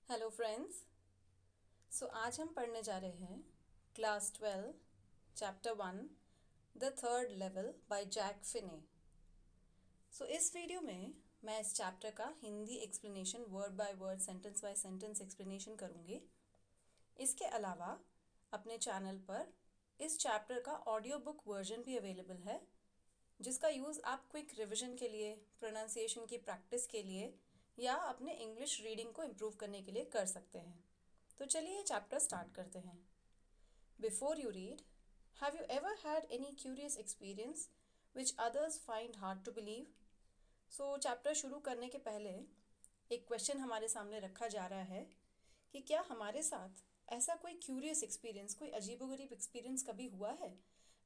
Hello friends. आज हम पढ़ने जा रहे हैं class 12 chapter 1 the third level by Jack Finney. इस वीडियो में मैं इस चैप्टर का Hindi explanation word by word sentence by sentence explanation करूँगी। इसके अलावा अपने चैनल पर इस चैप्टर का ऑडियो बुक वर्जन भी अवेलेबल है, जिसका यूज़ आप क्विक रिविजन के लिए, प्रोनाउंसिएशन की प्रैक्टिस के लिए या अपने इंग्लिश रीडिंग को इम्प्रूव करने के लिए कर सकते हैं। तो चलिए चैप्टर स्टार्ट करते हैं। Before you read, have you ever had any curious experience which others find hard to believe? Chapter शुरू करने के पहले एक क्वेश्चन हमारे सामने रखा जा रहा है कि क्या हमारे साथ ऐसा कोई क्यूरियस एक्सपीरियंस, कोई अजीबोगरीब एक्सपीरियंस कभी हुआ है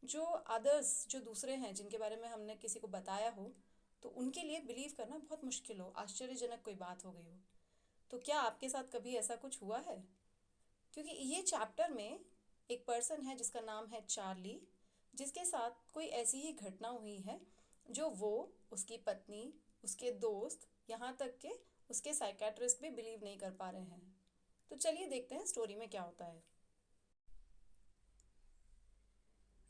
जो अदर्स, जो दूसरे हैं, जिनके बारे में हमने किसी को बताया हो तो उनके लिए बिलीव करना बहुत मुश्किल हो, आश्चर्यजनक कोई बात हो गई हो। तो क्या आपके साथ कभी ऐसा कुछ हुआ है? क्योंकि ये चैप्टर में एक पर्सन है जिसका नाम है चार्ली, जिसके साथ कोई ऐसी ही घटना हुई है जो वो, उसकी पत्नी, उसके दोस्त, यहाँ तक कि उसके साइकेट्रिस्ट भी बिलीव नहीं कर पा रहे हैं। तो चलिए देखते हैं स्टोरी में क्या होता है।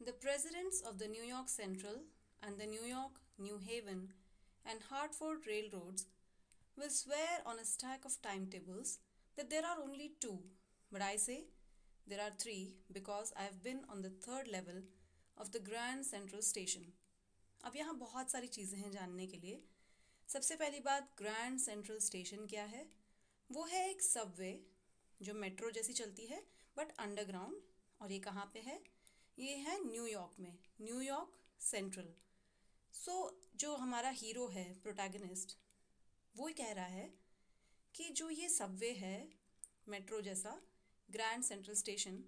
The presidents of the New York Central and the New York, New Haven and Hartford railroads will swear on a stack of timetables that there are only two, but I say there are three because I have been on the third level of the Grand Central Station. अब यहाँ बहुत सारी चीज़ें हैं जानने के लिए। सबसे पहली बात, ग्रैंड सेंट्रल स्टेशन क्या है? वो है एक सबवे जो मेट्रो जैसी चलती है बट अंडरग्राउंड। और ये कहाँ पे है? ये है न्यूयॉर्क में, न्यूयॉर्क सेंट्रल। जो हमारा हीरो है, प्रोटैगनिस्ट, वो कह रहा है कि जो ये सबवे है, मेट्रो जैसा, ग्रैंड सेंट्रल स्टेशन,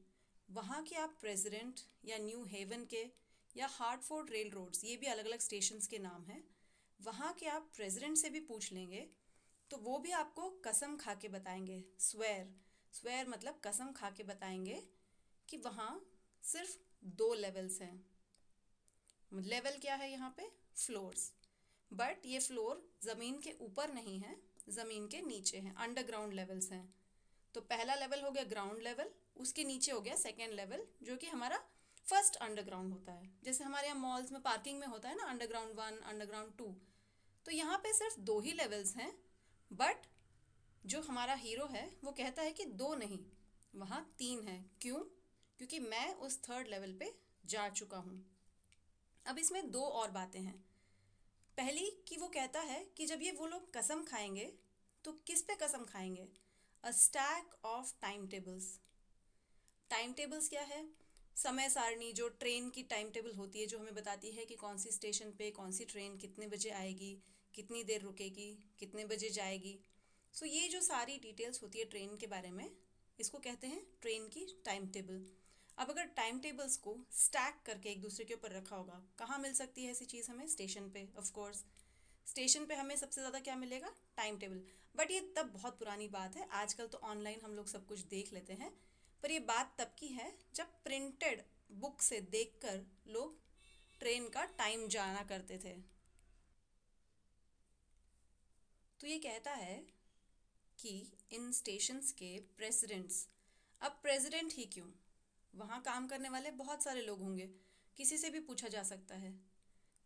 वहाँ के आप प्रेसिडेंट या न्यू हेवन के या हार्टफोर्ड रेल रोड्स, ये भी अलग अलग स्टेशंस के नाम हैं, वहाँ के आप प्रेसिडेंट से भी पूछ लेंगे तो वो भी आपको कसम खा के बताएंगे। स्वेर मतलब कसम खा के बताएंगे कि वहाँ सिर्फ 2 लेवल्स हैं। लेवल क्या है यहाँ पे? फ्लोर्स। बट ये फ्लोर ज़मीन के ऊपर नहीं है, ज़मीन के नीचे हैं, अंडरग्राउंड लेवल्स हैं। तो पहला लेवल हो गया ग्राउंड लेवल, उसके नीचे हो गया सेकेंड लेवल, जो कि हमारा फर्स्ट अंडरग्राउंड होता है। जैसे हमारे यहाँ मॉल्स में पार्किंग में होता है ना, अंडरग्राउंड 1, अंडरग्राउंड 2। तो यहाँ पे सिर्फ 2 ही लेवल्स हैं। बट जो हमारा हीरो है वो कहता है कि 2 नहीं, वहाँ 3 है। क्यों? क्योंकि मैं उस थर्ड लेवल पे जा चुका हूँ। अब इसमें 2 और बातें हैं। पहली कि वो कहता है कि जब ये वो लोग कसम खाएंगे तो किस पे कसम खाएंगे? A stack of time tables. Time tables क्या है? समय सारणी, जो ट्रेन की टाइम टेबल होती है, जो हमें बताती है कि कौन सी स्टेशन पे कौन सी ट्रेन कितने बजे आएगी, कितनी देर रुकेगी, कितने बजे जाएगी। ये जो सारी डिटेल्स होती है ट्रेन के बारे में, इसको कहते हैं ट्रेन की टाइम टेबल। अब अगर टाइम टेबल्स को स्टैक करके एक दूसरे के ऊपर रखा होगा, कहाँ मिल सकती है ऐसी चीज़ हमें? स्टेशन पे, ऑफ कोर्स। स्टेशन पे हमें सबसे ज़्यादा क्या मिलेगा? Time table. बट ये तब बहुत पुरानी बात है, आजकल तो ऑनलाइन हम लोग सब कुछ देख लेते हैं। पर ये बात तब की है जब प्रिंटेड बुक से देखकर लोग ट्रेन का टाइम जाना करते थे। तो ये कहता है कि इन स्टेशंस के प्रेसिडेंट्स, अब प्रेसिडेंट ही क्यों, वहाँ काम करने वाले बहुत सारे लोग होंगे, किसी से भी पूछा जा सकता है।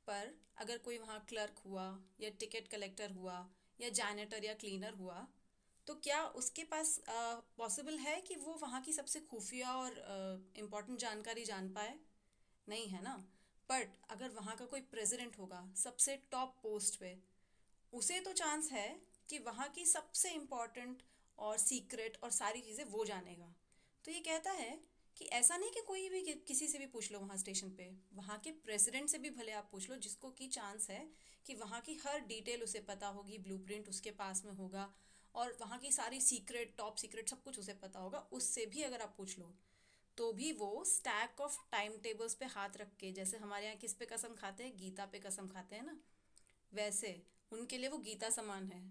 पर अगर कोई वहाँ क्लर्क हुआ या टिकट कलेक्टर हुआ या जैनेटर या क्लीनर हुआ, तो क्या उसके पास पॉसिबल है कि वो वहाँ की सबसे खुफिया और इम्पॉर्टेंट जानकारी जान पाए? नहीं है ना। बट अगर वहाँ का कोई प्रेसिडेंट होगा सबसे टॉप पोस्ट पे, उसे तो चांस है कि वहाँ की सबसे इम्पॉर्टेंट और सीक्रेट और सारी चीज़ें वो जानेगा। तो ये कहता है कि ऐसा नहीं कि कोई भी किसी से भी पूछ लो वहाँ स्टेशन पे, वहाँ के प्रेसिडेंट से भी भले आप पूछ लो, जिसको की चांस है कि वहाँ की हर डिटेल उसे पता होगी, ब्लूप्रिंट उसके पास में होगा और वहाँ की सारी सीक्रेट, टॉप सीक्रेट सब कुछ उसे पता होगा, उससे भी अगर आप पूछ लो तो भी वो स्टैक ऑफ टाइम टेबल्स पे हाथ रख के, जैसे हमारे यहाँ किस पे कसम खाते हैं? गीता पे कसम खाते हैं ना, वैसे उनके लिए वो गीता समान है।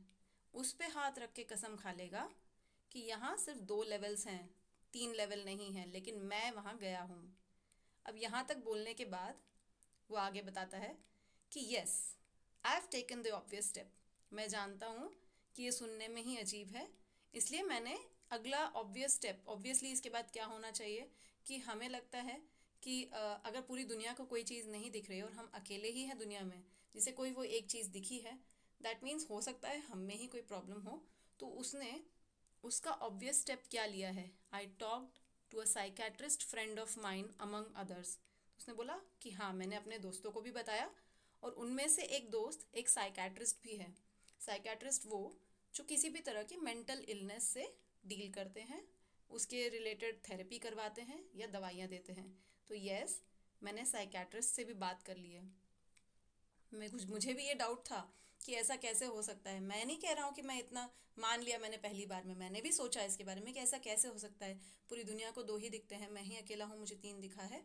उस पे हाथ रख के कसम खा लेगा कि यहाँ सिर्फ 2 लेवल्स हैं, 3 लेवल नहीं है, लेकिन मैं वहाँ गया हूँ। अब यहाँ तक बोलने के बाद वो आगे बताता है कि yes, I have taken the obvious step. मैं जानता हूँ कि ये सुनने में ही अजीब है, इसलिए मैंने अगला ऑब्वियस स्टेप, ऑब्वियसली इसके बाद क्या होना चाहिए कि हमें लगता है कि अगर पूरी दुनिया को कोई चीज़ नहीं दिख रही और हम अकेले ही हैं दुनिया में जिसे कोई वो एक चीज़ दिखी है, दैट मीन्स हो सकता है हम में ही कोई प्रॉब्लम हो। तो उसने उसका ऑब्वियस स्टेप क्या लिया है, I talked to a psychiatrist friend of mine among others. उसने बोला कि हाँ, मैंने अपने दोस्तों को भी बताया और उनमें से एक दोस्त एक साइकेट्रिस्ट भी है। साइकेट्रिस्ट वो जो किसी भी तरह की मेंटल इलनेस से डील करते हैं, उसके रिलेटेड थेरेपी करवाते हैं या दवाइयाँ देते हैं। तो यस, मैंने साइकेट्रिस्ट से भी बात कर ली है। मुझे भी ये डाउट था कि ऐसा कैसे हो सकता है। मैं नहीं कह रहा हूँ कि मैं इतना मान लिया मैंने पहली बार में, मैंने भी सोचा इसके बारे में कि ऐसा कैसे हो सकता है, पूरी दुनिया को दो ही दिखते हैं, मैं ही अकेला हूँ मुझे तीन दिखा है।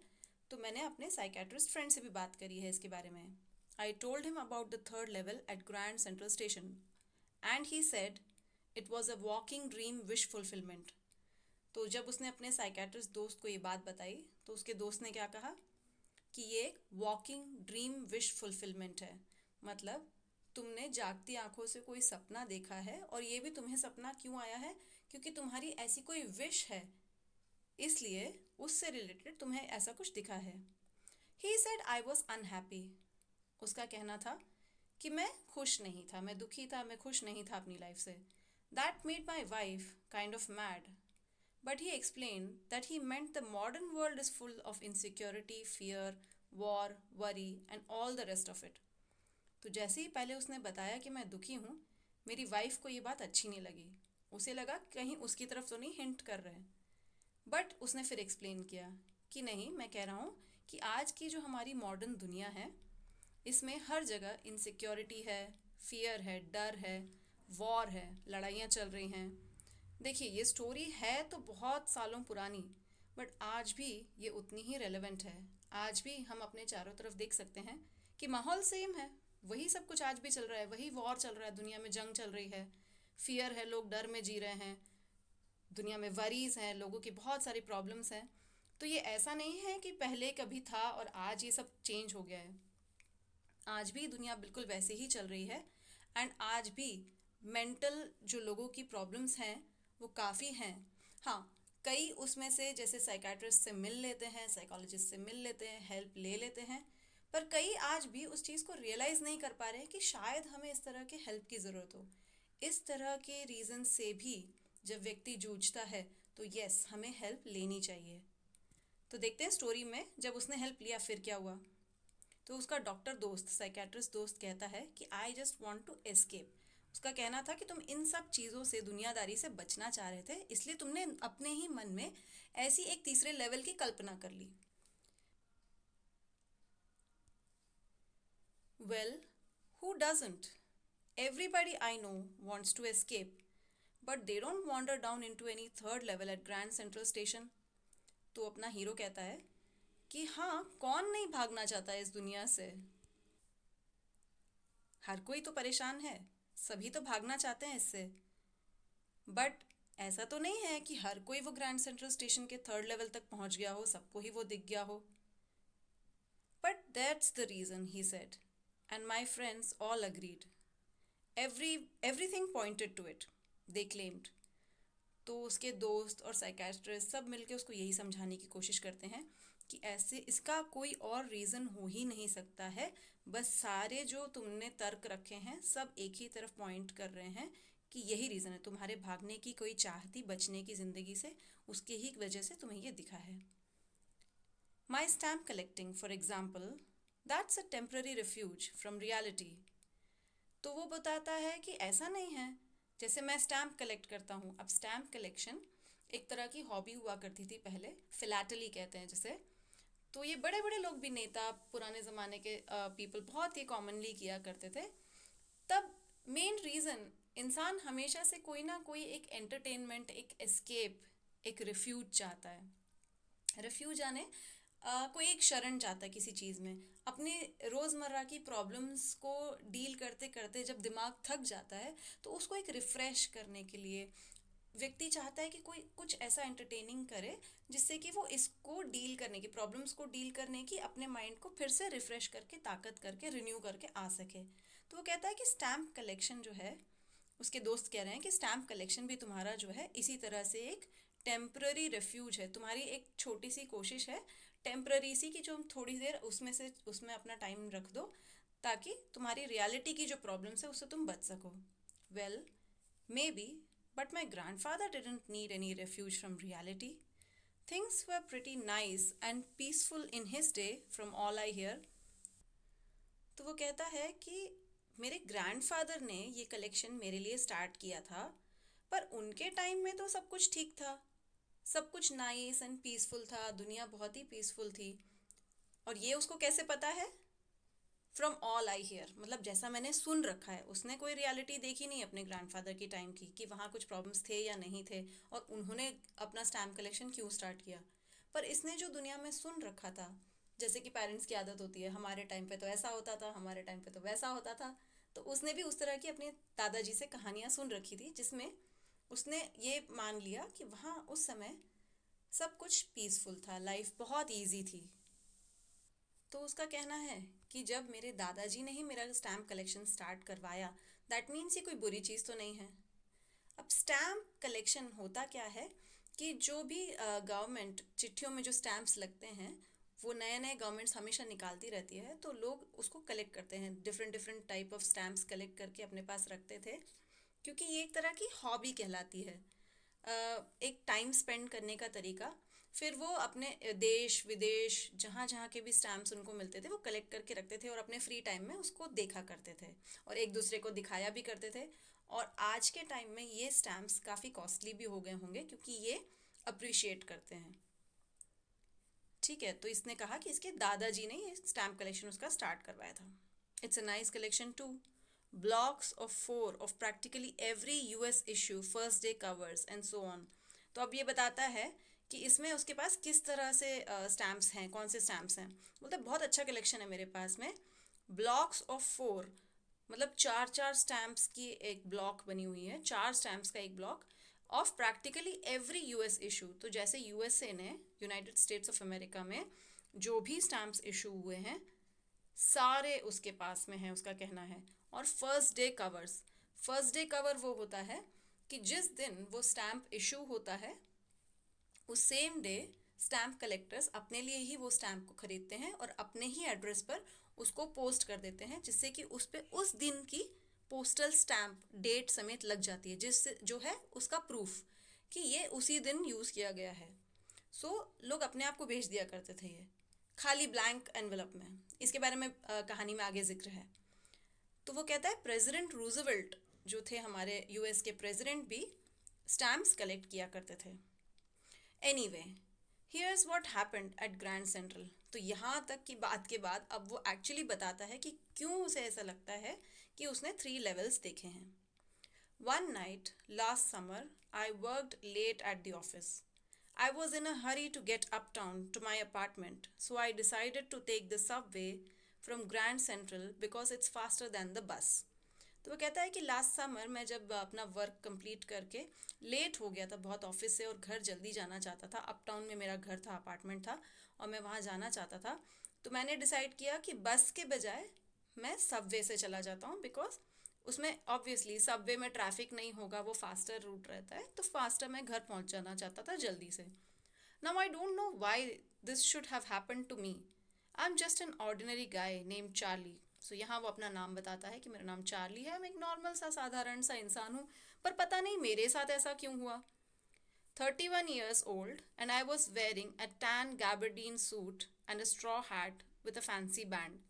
तो मैंने अपने साइकेट्रिस्ट फ्रेंड से भी बात करी है इसके बारे में। I told him about the third level at Grand Central station and he said it was a walking dream wish fulfilment. तो जब उसने अपने साइकेट्रिस्ट दोस्त को ये बात बताई तो उसके दोस्त ने क्या कहा कि ये एक वॉकिंग ड्रीम विश फुलफिलमेंट है। मतलब तुमने जागती आंखों से कोई सपना देखा है और ये भी तुम्हें सपना क्यों आया है, क्योंकि तुम्हारी ऐसी कोई विश है, इसलिए उससे रिलेटेड तुम्हें ऐसा कुछ दिखा है। He said I was unhappy. उसका कहना था कि मैं खुश नहीं था, मैं दुखी था, मैं खुश नहीं था अपनी लाइफ से। That made my wife kind of mad, but he explained that he meant the modern world is full of insecurity, fear, war, worry and all the rest of it. तो जैसे ही पहले उसने बताया कि मैं दुखी हूँ, मेरी वाइफ को ये बात अच्छी नहीं लगी। उसे लगा कहीं उसकी तरफ तो नहीं हिंट कर रहे हैं। बट उसने फिर एक्सप्लेन किया कि नहीं, मैं कह रहा हूँ कि आज की जो हमारी मॉडर्न दुनिया है इसमें हर जगह इनसिक्योरिटी है, फियर है, डर है, वॉर है, लड़ाइयाँ चल रही हैं। देखिए, ये स्टोरी है तो बहुत सालों पुरानी, बट आज भी ये उतनी ही रेलेवेंट है। आज भी हम अपने चारों तरफ देख सकते हैं कि माहौल सेम है, वही सब कुछ आज भी चल रहा है, वही वॉर चल रहा है, दुनिया में जंग चल रही है, फियर है, लोग डर में जी रहे हैं, दुनिया में वरीज हैं, लोगों की बहुत सारी प्रॉब्लम्स हैं। तो ये ऐसा नहीं है कि पहले कभी था और आज ये सब चेंज हो गया है। आज भी दुनिया बिल्कुल वैसे ही चल रही है एंड आज भी मेंटल जो लोगों की प्रॉब्लम्स हैं वो काफ़ी हैं। हाँ, कई उसमें से जैसे साइकाट्रिस्ट से मिल लेते हैं, साइकोलॉजिस्ट से मिल लेते हैं, हेल्प ले लेते हैं, पर कई आज भी उस चीज़ को रियलाइज़ नहीं कर पा रहे कि शायद हमें इस तरह के हेल्प की ज़रूरत हो। इस तरह के रीज़न से भी जब व्यक्ति जूझता है तो यस, हमें हेल्प लेनी चाहिए। तो देखते हैं स्टोरी में जब उसने हेल्प लिया फिर क्या हुआ। तो उसका डॉक्टर दोस्त, साइकेट्रिस्ट दोस्त कहता है कि I just want to escape. उसका कहना था कि तुम इन सब चीज़ों से, दुनियादारी से बचना चाह रहे थे, इसलिए तुमने अपने ही मन में ऐसी एक तीसरे लेवल की कल्पना कर ली। Well, who doesn't? Everybody I know wants to escape, but they don't wander down into any third level at Grand Central station. तो अपना हीरो कहता है कि हाँ, कौन नहीं भागना चाहता है इस दुनिया से। हर कोई तो परेशान है, सभी तो भागना चाहते हैं इससे। बट ऐसा तो नहीं है कि हर कोई वो ग्रैंड सेंट्रल स्टेशन के थर्ड लेवल तक पहुंच गया हो, सबको ही वो दिख गया हो। But that's the reason, he said, and my friends all agreed. Everything pointed to it, they claimed. तो उसके दोस्त और साइकेट्रिस्ट सब मिलके उसको यही समझाने की कोशिश करते हैं कि ऐसे इसका कोई और रीज़न हो ही नहीं सकता है। बस सारे जो तुमने तर्क रखे हैं सब एक ही तरफ पॉइंट कर रहे हैं कि यही रीज़न है, तुम्हारे भागने की कोई चाह थी, बचने की ज़िंदगी से, उसके ही वजह से तुम्हें ये दिखा है। माई stamp collecting for example, that's a temporary refuse from reality. तो वो बताता है कि ऐसा नहीं है। जैसे मैं स्टैम्प कलेक्ट करता हूँ, अब स्टैम्प कलेक्शन एक तरह की हॉबी हुआ करती थी पहले, फिलैटली कहते हैं जिसे। तो ये बड़े बड़े लोग भी, नेता, पुराने ज़माने के पीपल बहुत ही कॉमनली किया करते थे। तब मेन रीज़न, इंसान हमेशा से कोई ना कोई एक एंटरटेनमेंट, एक एस्केप, एक रिफ्यूज चाहता है। रिफ्यूज यानी कोई एक शरण चाहता है किसी चीज़ में। अपने रोज़मर्रा की प्रॉब्लम्स को डील करते करते जब दिमाग थक जाता है तो उसको एक रिफ़्रेश करने के लिए व्यक्ति चाहता है कि कोई कुछ ऐसा एंटरटेनिंग करे जिससे कि वो इसको डील करने की, प्रॉब्लम्स को डील करने की, अपने माइंड को फिर से रिफ़्रेश करके, ताकत करके, रिन्यू करके आ सके। तो वो कहता है कि स्टैम्प कलेक्शन जो है उसके दोस्त कह रहे हैं कि स्टैम्प कलेक्शन भी तुम्हारा जो है इसी तरह से एक टेम्पररी रेफ्यूज है, तुम्हारी एक छोटी सी कोशिश है टेम्पररी सी कि जो थोड़ी देर उसमें अपना टाइम रख दो ताकि तुम्हारी रियलिटी की जो प्रॉब्लम्स है उससे तुम बच सको। Well, may be, but my grandfather didn't need any refuge from reality. Things were pretty nice and peaceful in his day from all I hear. तो वो कहता है कि मेरे ग्रैंडफादर ने ये कलेक्शन मेरे लिए स्टार्ट किया था, पर उनके टाइम में तो सब कुछ ठीक था, सब कुछ नाइस एंड पीसफुल था, दुनिया बहुत ही पीसफुल थी। और ये उसको कैसे पता है? फ्रॉम ऑल आई हियर, मतलब जैसा मैंने सुन रखा है। उसने कोई रियलिटी देखी नहीं अपने ग्रैंडफादर की टाइम की कि वहाँ कुछ प्रॉब्लम्स थे या नहीं थे और उन्होंने अपना स्टैम्प कलेक्शन क्यों स्टार्ट किया। पर इसने जो दुनिया में सुन रखा था, जैसे कि पेरेंट्स की आदत होती है, हमारे टाइम पे तो ऐसा होता था, हमारे टाइम पे तो वैसा होता था, तो उसने भी उस तरह की अपने दादाजी से कहानियाँ सुन रखी थी जिसमें उसने ये मान लिया कि वहाँ उस समय सब कुछ पीसफुल था, लाइफ बहुत ईजी थी। तो उसका कहना है कि जब मेरे दादाजी ने ही मेरा स्टैम्प कलेक्शन स्टार्ट करवाया, दैट मीन्स ये कोई बुरी चीज़ तो नहीं है। अब स्टैम्प कलेक्शन होता क्या है कि जो भी गवर्नमेंट चिट्ठियों में जो स्टैम्प्स लगते हैं वो नए नए गवर्नमेंट्स हमेशा निकालती रहती है, तो लोग उसको कलेक्ट करते हैं, different different type of stamps collect करके अपने पास रखते थे, क्योंकि ये एक तरह की हॉबी कहलाती है, एक टाइम स्पेंड करने का तरीका। फिर वो अपने देश विदेश जहाँ जहाँ के भी स्टैम्प्स उनको मिलते थे वो कलेक्ट करके रखते थे और अपने फ्री टाइम में उसको देखा करते थे और एक दूसरे को दिखाया भी करते थे। और आज के टाइम में ये स्टैम्प्स काफ़ी कॉस्टली भी हो गए होंगे क्योंकि ये अप्रिशिएट करते हैं। ठीक है, तो इसने कहा कि इसके दादाजी ने ये स्टैम्प कलेक्शन उसका स्टार्ट करवाया था। It's a nice collection too. Blocks of 4 of practically every US issue, first day covers and so on. तो अब ये बताता है कि इसमें उसके पास किस तरह से स्टैम्प्स हैं, कौन से स्टैम्प्स हैं। बोलते बहुत अच्छा कलेक्शन है मेरे पास में। ब्लॉक्स ऑफ 4 मतलब चार चार स्टैम्प्स की एक ब्लॉक बनी हुई है, 4 स्टैम्प्स का एक block of practically every US issue. तो जैसे यूएसए ने, यूनाइटेड स्टेट्स ऑफ अमेरिका में जो भी स्टैम्प्स इशू हुए हैं सारे उसके पास में है, उसका कहना है। और first day covers, first day cover वो होता है कि जिस दिन वो स्टैम्प इशू होता है उस सेम डे स्टैम्प कलेक्टर्स अपने लिए ही वो स्टैम्प को खरीदते हैं और अपने ही एड्रेस पर उसको पोस्ट कर देते हैं, जिससे कि उस पे उस दिन की पोस्टल स्टैम्प डेट समेत लग जाती है, जिससे जो है उसका प्रूफ कि ये उसी दिन यूज़ किया गया है। सो लोग अपने आप को भेज दिया करते थे ये खाली ब्लैंक एनवेलप में। इसके बारे में कहानी में आगे जिक्र है। तो वो कहता है प्रेसिडेंट रूजवेल्ट जो थे हमारे यूएस के प्रेसिडेंट भी स्टैम्प्स कलेक्ट किया करते थे। Anyway, here's what happened at Grand Central. तो यहाँ तक की बात के बाद अब वो एक्चुअली बताता है कि क्यों उसे ऐसा लगता है कि उसने 3 लेवल्स देखे हैं। One night last summer I worked late at the office. I was in a hurry to get uptown to my apartment, so I decided to take the subway from Grand Central because it's faster than the bus. तो वो कहता है कि last summer मैं जब अपना work complete करके late हो गया था बहुत ऑफिस से और घर जल्दी जाना चाहता था, अपटाउन में मेरा घर था, अपार्टमेंट था और मैं वहाँ जाना चाहता था, तो मैंने डिसाइड किया कि बस के बजाय मैं सबवे से चला जाता हूँ, बिकॉज उसमें ऑब्वियसली सबवे में ट्रैफिक नहीं होगा, वो फास्टर रूट रहता है, तो फास्टर मैं घर पहुँच जाना चाहता था जल्दी से। Now I don't know why this should have happened to me. I am just an ordinary guy named Charley. So यहाँ वो अपना नाम बताता है कि मेरा नाम चार्ली है, मैं एक नॉर्मल सा साधारण सा इंसान हूँ, पर पता नहीं मेरे साथ ऐसा क्यों हुआ। 31 years old and I was wearing a tan gabardine suit and a straw hat with a fancy band.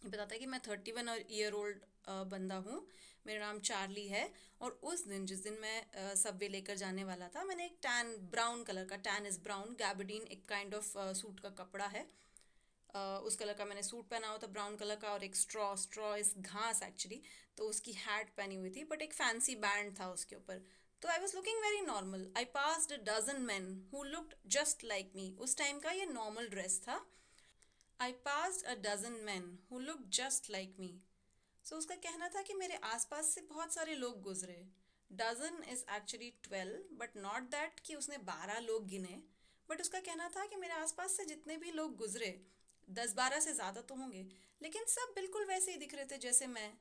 ये बताता है कि मैं 31 ईयर ओल्ड बंदा हूँ, मेरा नाम चार्ली है, और उस दिन जिस दिन मैं सबवे लेकर जाने वाला था, मैंने एक टैन ब्राउन कलर का, टैन इज़ ब्राउन, गैबर्डीन एक काइंड ऑफ सूट का कपड़ा है, उस कलर का मैंने सूट पहना हुआ था ब्राउन कलर का, और एक स्ट्रॉ इस घास एक्चुअली, तो उसकी हैट पहनी हुई थी, बट एक फैंसी बैंड था उसके ऊपर। तो I was looking very normal. I passed a dozen men who looked just like me. उस टाइम का ये नॉर्मल ड्रेस था। I passed a dozen men who looked just like me. So उसका कहना था कि मेरे आसपास से बहुत सारे लोग गुजरे। Dozen is actually 12, but not that कि उसने 12 लोग गिने, बट उसका कहना था कि मेरे आसपास से जितने भी लोग गुजरे 10-12 से ज़्यादा तो होंगे, लेकिन सब बिल्कुल वैसे ही दिख रहे थे जैसे मैं।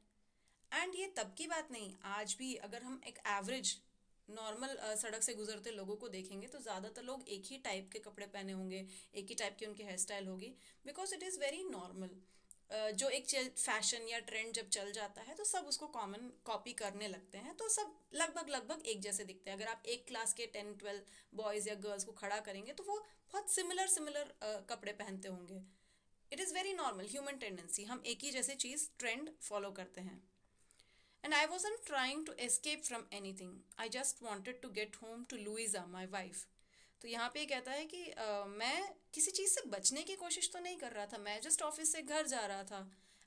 एंड ये तब की बात नहीं, आज भी अगर हम एक एवरेज नॉर्मल सड़क से गुजरते लोगों को देखेंगे तो ज़्यादातर लोग एक ही टाइप के कपड़े पहने होंगे, एक ही टाइप की उनकी हेयर स्टाइल होगी, because it is very normal. जो एक फैशन या ट्रेंड जब चल जाता है तो सब उसको कॉमन कॉपी करने लगते हैं, तो सब लगभग लगभग एक जैसे दिखते हैं। अगर आप एक क्लास के 10-12 बॉयज़ या गर्ल्स को खड़ा करेंगे तो वो बहुत सिमिलर सिमिलर कपड़े पहनते होंगे। It is very normal human tendency, हम एक ही जैसे चीज़ ट्रेंड फॉलो करते हैं। And I wasn't trying to escape from anything. I just wanted to get home to Louisa, my wife. तो यहाँ पे कहता है कि मैं किसी चीज़ से बचने की कोशिश तो नहीं कर रहा था, मैं जस्ट ऑफिस से घर जा रहा था।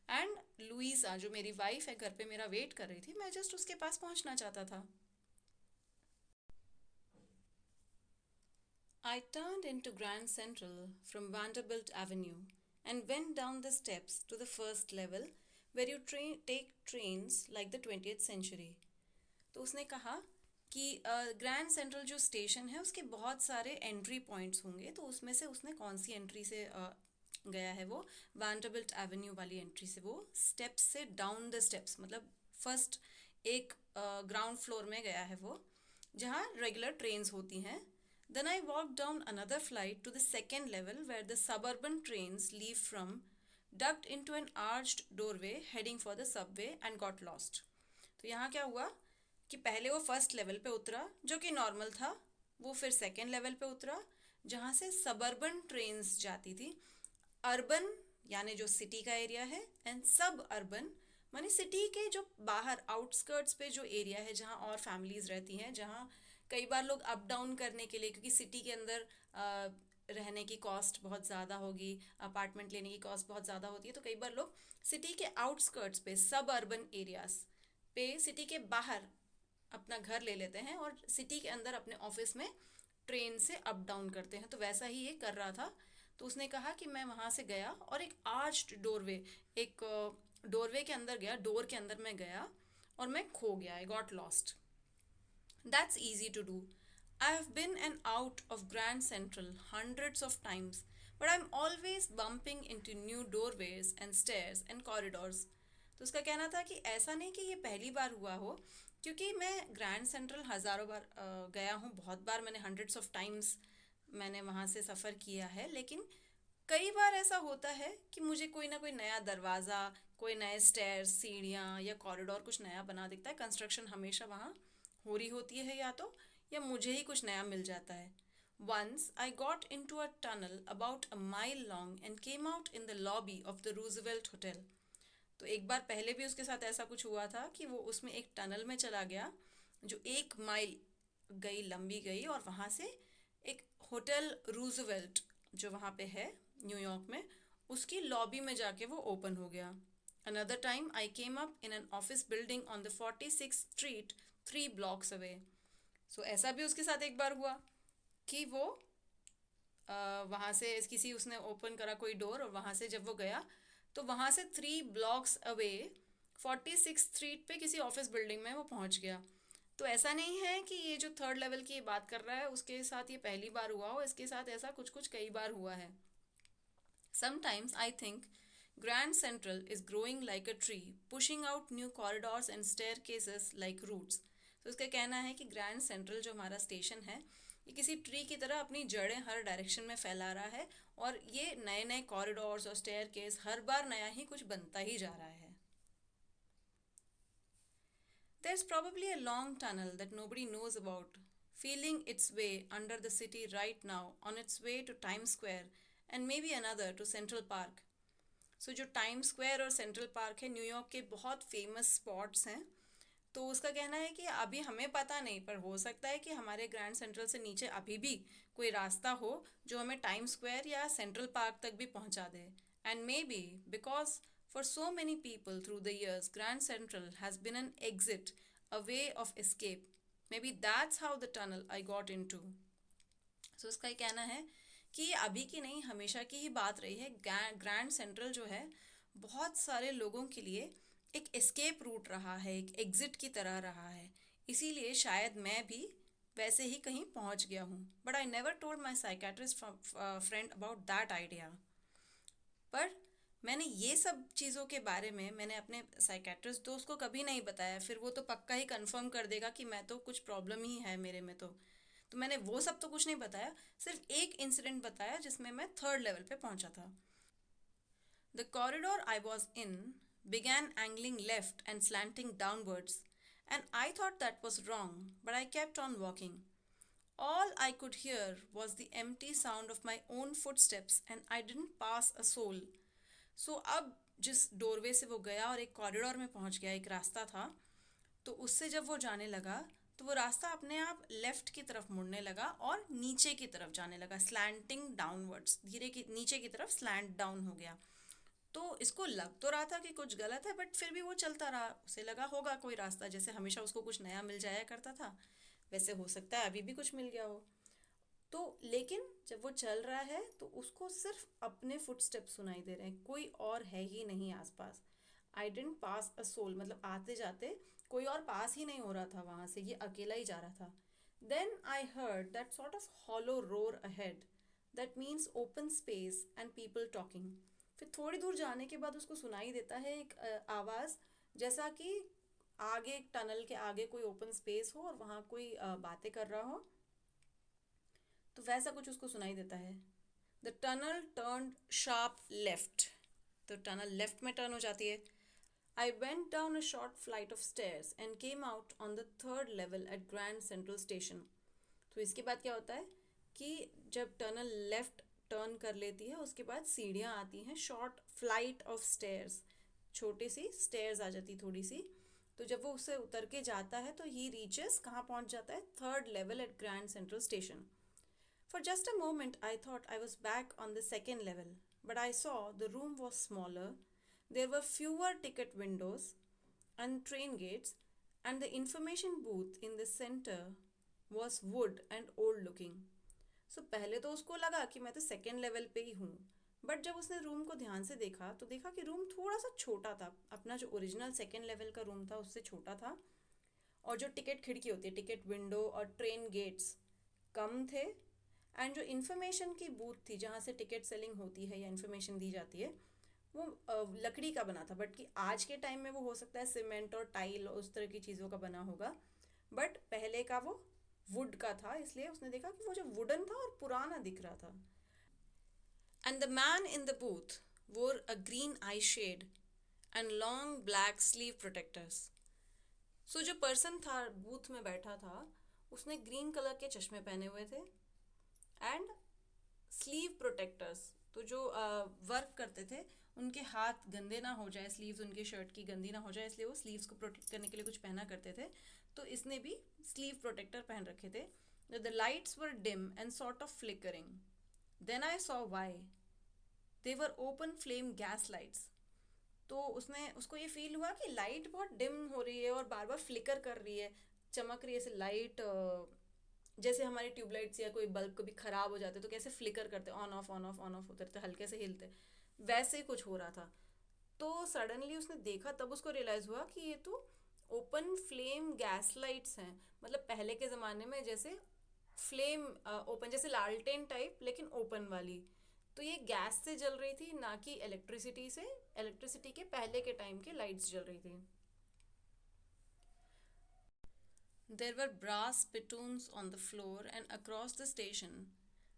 एंड लुइसा जो मेरी वाइफ है घर पे मेरा वेट कर रही थी, मैं जस्ट उसके पास पहुँचना चाहता था। I turned into Grand Central from Vanderbilt Avenue and went down the steps to the first level where you take trains like the 20th century. तो उसने कहा कि ग्रैंड सेंट्रल जो स्टेशन है उसके बहुत सारे एंट्री पॉइंट्स होंगे, तो उसमें से उसने कौन सी एंट्री से गया है, वो वैंडरबिल्ट एवेन्यू वाली एंट्री से, वो स्टेप्स से डाउन द स्टेप्स, मतलब फर्स्ट एक ग्राउंड फ्लोर में गया है वो, जहाँ रेगुलर ट्रेन्स होती हैं। Then I walked down another flight to the second level where the suburban trains leave from, ducked into an arched doorway heading for the subway and got lost. तो यहाँ क्या हुआ कि पहले वो फर्स्ट लेवल पे उतरा जो कि नॉर्मल था, वो फिर सेकेंड लेवल पे उतरा जहाँ से सबर्बन ट्रेन्स जाती थी। अर्बन यानी जो सिटी का एरिया है, एंड सब अर्बन मानी सिटी के जो बाहर आउटस्कर्ट्स पे जो एरिया है जहाँ और फैमिलीज रहती हैं, जहाँ कई बार लोग अप डाउन करने के लिए, क्योंकि सिटी के अंदर रहने की कॉस्ट बहुत ज़्यादा होगी, अपार्टमेंट लेने की कॉस्ट बहुत ज़्यादा होती है, तो कई बार लोग सिटी के आउटस्कर्ट्स पे, सब अर्बन एरियाज पे, सिटी के बाहर अपना घर ले लेते हैं और सिटी के अंदर अपने ऑफिस में ट्रेन से अप डाउन करते हैं। तो वैसा ही ये कर रहा था। तो उसने कहा कि मैं वहाँ से गया और एक आर्च्ड डोरवे, एक डोरवे के अंदर गया, डोर के अंदर मैं गया और मैं खो गया, I got lost. That's easy to do. I have been and out of Grand Central hundreds of times, but I'm always bumping into new doorways and stairs and corridors. तो उसका कहना था कि ऐसा नहीं कि ये पहली बार हुआ हो, क्योंकि मैं ग्रैंड सेंट्रल हज़ारों बार गया हूँ, बहुत बार, मैंने हंड्रेड्स ऑफ टाइम्स मैंने वहाँ से सफ़र किया है, लेकिन कई बार ऐसा होता है कि मुझे कोई ना कोई नया दरवाज़ा, कोई नए स्टेयर्स, सीढ़ियाँ या कॉरिडोर कुछ नया बना दिखता है। कंस्ट्रक्शन हमेशा वहाँ हो रही होती है या मुझे ही कुछ नया मिल जाता है। Once I got into a tunnel about a mile long and came out in the lobby of the Roosevelt Hotel. तो एक बार पहले भी उसके साथ ऐसा कुछ हुआ था कि वो उसमें एक टनल में चला गया जो 1 माइल गई, लंबी गई, और वहाँ से एक होटल रूजवेल्ट जो वहाँ पे है न्यूयॉर्क में, उसकी लॉबी में जाके वो ओपन हो गया। Another time I came up in an office building on the 46th Street 3 blocks away. So ऐसा भी उसके साथ एक बार हुआ कि वो वहाँ से किसी उसने ओपन करा कोई डोर, और वहाँ से जब वो गया तो वहाँ से 3 blocks away 46th स्ट्रीट पे किसी ऑफिस बिल्डिंग में वो पहुँच गया। तो ऐसा नहीं है कि ये जो थर्ड लेवल की बात कर रहा है उसके साथ ये पहली बार हुआ हो, इसके साथ ऐसा कुछ कुछ कई बार हुआ है। Sometimes I think Grand Central is growing like a tree, pushing out new corridors and staircases like roots. तो उसका कहना है कि ग्रैंड सेंट्रल जो हमारा स्टेशन है, ये किसी ट्री की तरह अपनी जड़ें हर डायरेक्शन में फैला रहा है, और ये नए नए कॉरिडोर्स और स्टेयरकेस, हर बार नया ही कुछ बनता ही जा रहा है। There's probably a long tunnel that nobody knows about, feeling its way under the city right now on its way to Times Square and maybe another to Central Park. सो जो time square और central park है New York के बहुत famous spots हैं, तो उसका कहना है कि अभी हमें पता नहीं, पर हो सकता है कि हमारे ग्रैंड सेंट्रल से नीचे अभी भी कोई रास्ता हो जो हमें टाइम स्क्वायर या सेंट्रल पार्क तक भी पहुंचा दे। And maybe because for so many people through the years Grand Central has been an exit, a way of escape, maybe that's how the tunnel I got into. So उसका ये कहना है कि ये अभी की नहीं, हमेशा की ही बात रही है। ग्रैंड सेंट्रल जो है बहुत सारे लोगों के लिए एक एस्केप रूट रहा है, एक एग्जिट की तरह रहा है, इसीलिए शायद मैं भी वैसे ही कहीं पहुंच गया हूँ। But I never told my psychiatrist friend about that idea. पर मैंने ये सब चीज़ों के बारे में मैंने अपने साइकेट्रिस्ट दोस्त को कभी नहीं बताया, फिर वो तो पक्का ही कंफर्म कर देगा कि मैं तो कुछ प्रॉब्लम ही है मेरे में। तो मैंने वो सब तो कुछ नहीं बताया, सिर्फ एक इंसिडेंट बताया जिसमें मैं थर्ड लेवल पे पहुंचा था। The corridor I was in began angling left and slanting downwards, and I thought that was wrong, but I kept on walking. All I could hear was the empty sound of my own footsteps, and I didn't pass a soul. अब जिस doorway से वो गया और एक corridor में पहुंच गया, एक रास्ता था, तो उससे जब वो जाने लगा तो वो रास्ता अपने आप लेफ्ट की तरफ मुड़ने लगा और नीचे की तरफ जाने लगा, स्लैंटिंग डाउनवर्ड्स, धीरे की नीचे की तरफ स्लैंट डाउन हो गया। तो इसको लग तो रहा था कि कुछ गलत है, बट फिर भी वो चलता रहा। उसे लगा होगा कोई रास्ता, जैसे हमेशा उसको कुछ नया मिल जाया करता था, वैसे हो सकता है अभी भी कुछ मिल गया हो। तो लेकिन जब वो चल रहा है तो उसको सिर्फ अपने फुटस्टेप सुनाई दे रहे हैं, कोई और है ही नहीं आसपास। आई डेंट पास अ सोल, मतलब आते जाते कोई और पास ही नहीं हो रहा था वहाँ से, ये अकेला ही जा रहा था। Then I heard that sort of hollow roar ahead, that means open space and people talking. फिर थोड़ी दूर जाने के बाद उसको सुनाई देता है एक आवाज़, जैसा कि आगे एक टनल के आगे कोई ओपन स्पेस हो और वहाँ कोई बातें कर रहा हो, तो वैसा कुछ उसको सुनाई देता है। The tunnel turn sharp left, तो टनल लेफ्ट में टर्न हो जाती है। I went down a short flight of stairs and came out on the third level at Grand Central station. तो इसके बाद क्या होता है कि जब टनल लेफ्ट टर्न कर लेती है उसके बाद सीढ़ियाँ आती हैं, शॉर्ट फ्लाइट ऑफ स्टेयर्स, छोटी सी स्टेयर्स आ जाती थोड़ी सी। तो जब वो उससे उतर के जाता है तो ही रीचेस कहाँ पहुँच जाता है, third level at Grand Central station. For just a moment, I thought I was back on the second level, but I saw the room was smaller, there were fewer ticket windows and train gates, and the information booth in the center was wood and old looking. पहले तो उसको लगा कि मैं तो second level पे ही हूँ, but जब उसने रूम को ध्यान से देखा तो देखा कि रूम थोड़ा सा छोटा था, अपना जो ओरिजिनल सेकेंड लेवल का रूम था उससे छोटा था। और जो टिकट खिड़की होती है, टिकट विंडो और ट्रेन गेट्स कम थे। एंड जो इन्फॉर्मेशन की बूथ थी जहाँ से टिकट सेलिंग होती है या इन्फॉर्मेशन दी जाती है, वो लकड़ी का बना था, बट कि आज के टाइम में वो हो सकता है सीमेंट और टाइल और उस तरह की चीज़ों का बना होगा, बट पहले का वो वुड का था, इसलिए उसने देखा कि वो जो वुडन था और पुराना दिख रहा था। And the man in the booth wore a green eye shade and long black sleeve protectors. जो पर्सन था बूथ में बैठा था उसने ग्रीन कलर के चश्मे पहने हुए थे एंड स्लीव प्रोटेक्टर्स, तो जो वर्क करते थे उनके हाथ गंदे ना हो जाए, स्लीव्स उनके शर्ट की गंदी ना हो जाए, इसलिए वो स्लीव्स को प्रोटेक्ट करने के लिए कुछ पहना करते थे। तो इसने भी स्लीव प्रोटेक्टर पहन रखे थे। The lights were dim and sort of flickering, then I saw why, they were open flame gas lights. तो उसने उसको ये फील हुआ कि लाइट बहुत डिम हो रही है और बार बार फ्लिकर कर रही है, चमक रही है, ऐसे लाइट जैसे हमारी ट्यूबलाइट्स या कोई बल्ब कभी ख़राब हो जाते तो कैसे फ्लिकर करते, on off on off on off होते रहते, हल्के से हिलते, वैसे ही कुछ हो रहा था। तो सडनली उसने देखा, तब उसको रियलाइज़ हुआ कि ये तो ओपन फ्लेम गैस लाइट्स हैं। मतलब पहले के ज़माने में जैसे फ्लेम ओपन, जैसे लालटेन टाइप लेकिन ओपन वाली, तो ये गैस से जल रही थी ना कि इलेक्ट्रिसिटी से। इलेक्ट्रिसिटी के पहले के टाइम के लाइट्स जल रही थी। There were brass spittoons on the floor, and across the station,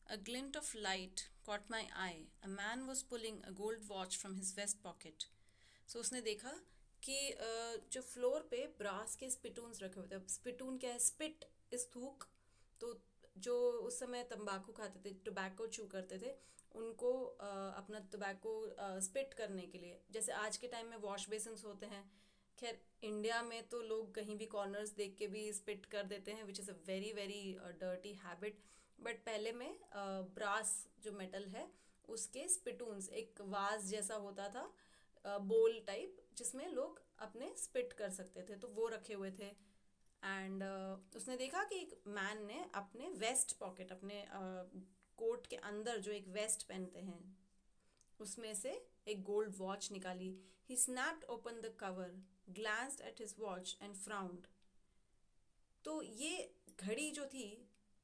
a glint of light caught my eye. A man was pulling a gold watch from his vest pocket. उसने देखा कि जो floor पे brass के स्पिटून्स रखे हुए थे। Spittoon क्या है? स्पिट इस थूक। तो जो उस समय तंबाकू खाते थे, टोबैको चू करते थे, उनको अपना टोबैको स्पिट करने के लिए, जैसे आज के टाइम में वॉश बेसिन्स होते हैं। खैर इंडिया में तो लोग कहीं भी कॉर्नर्स देख के भी स्पिट कर देते हैं, which is a very very dirty habit. But पहले में ब्रास जो मेटल है उसके स्पिटून्स, एक वाज जैसा होता था, बोल टाइप, जिसमें लोग अपने स्पिट कर सकते थे, तो वो रखे हुए थे। एंड उसने देखा कि एक मैन ने अपने वेस्ट पॉकेट, अपने कोट के अंदर जो एक वेस्ट पहनते हैं, उसमें से एक गोल्ड वॉच निकाली। He snapped open the cover, glanced at his watch and frowned. तो ये घड़ी जो थी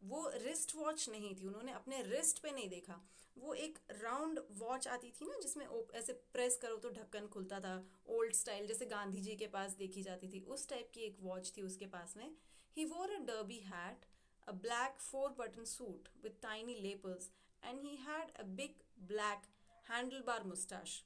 वो रिस्ट वॉच नहीं थी, उन्होंने अपने रिस्ट पे नहीं देखा। वो एक राउंड वॉच आती थी ना, जिसमें ऐसे प्रेस करो तो ढक्कन खुलता था, ओल्ड स्टाइल, जैसे गांधी जी के पास देखी जाती थी, उस टाइप की एक वॉच थी उसके पास में। He wore a derby hat, a black 4 button suit with tiny lapels, and he had a big black handlebar mustache.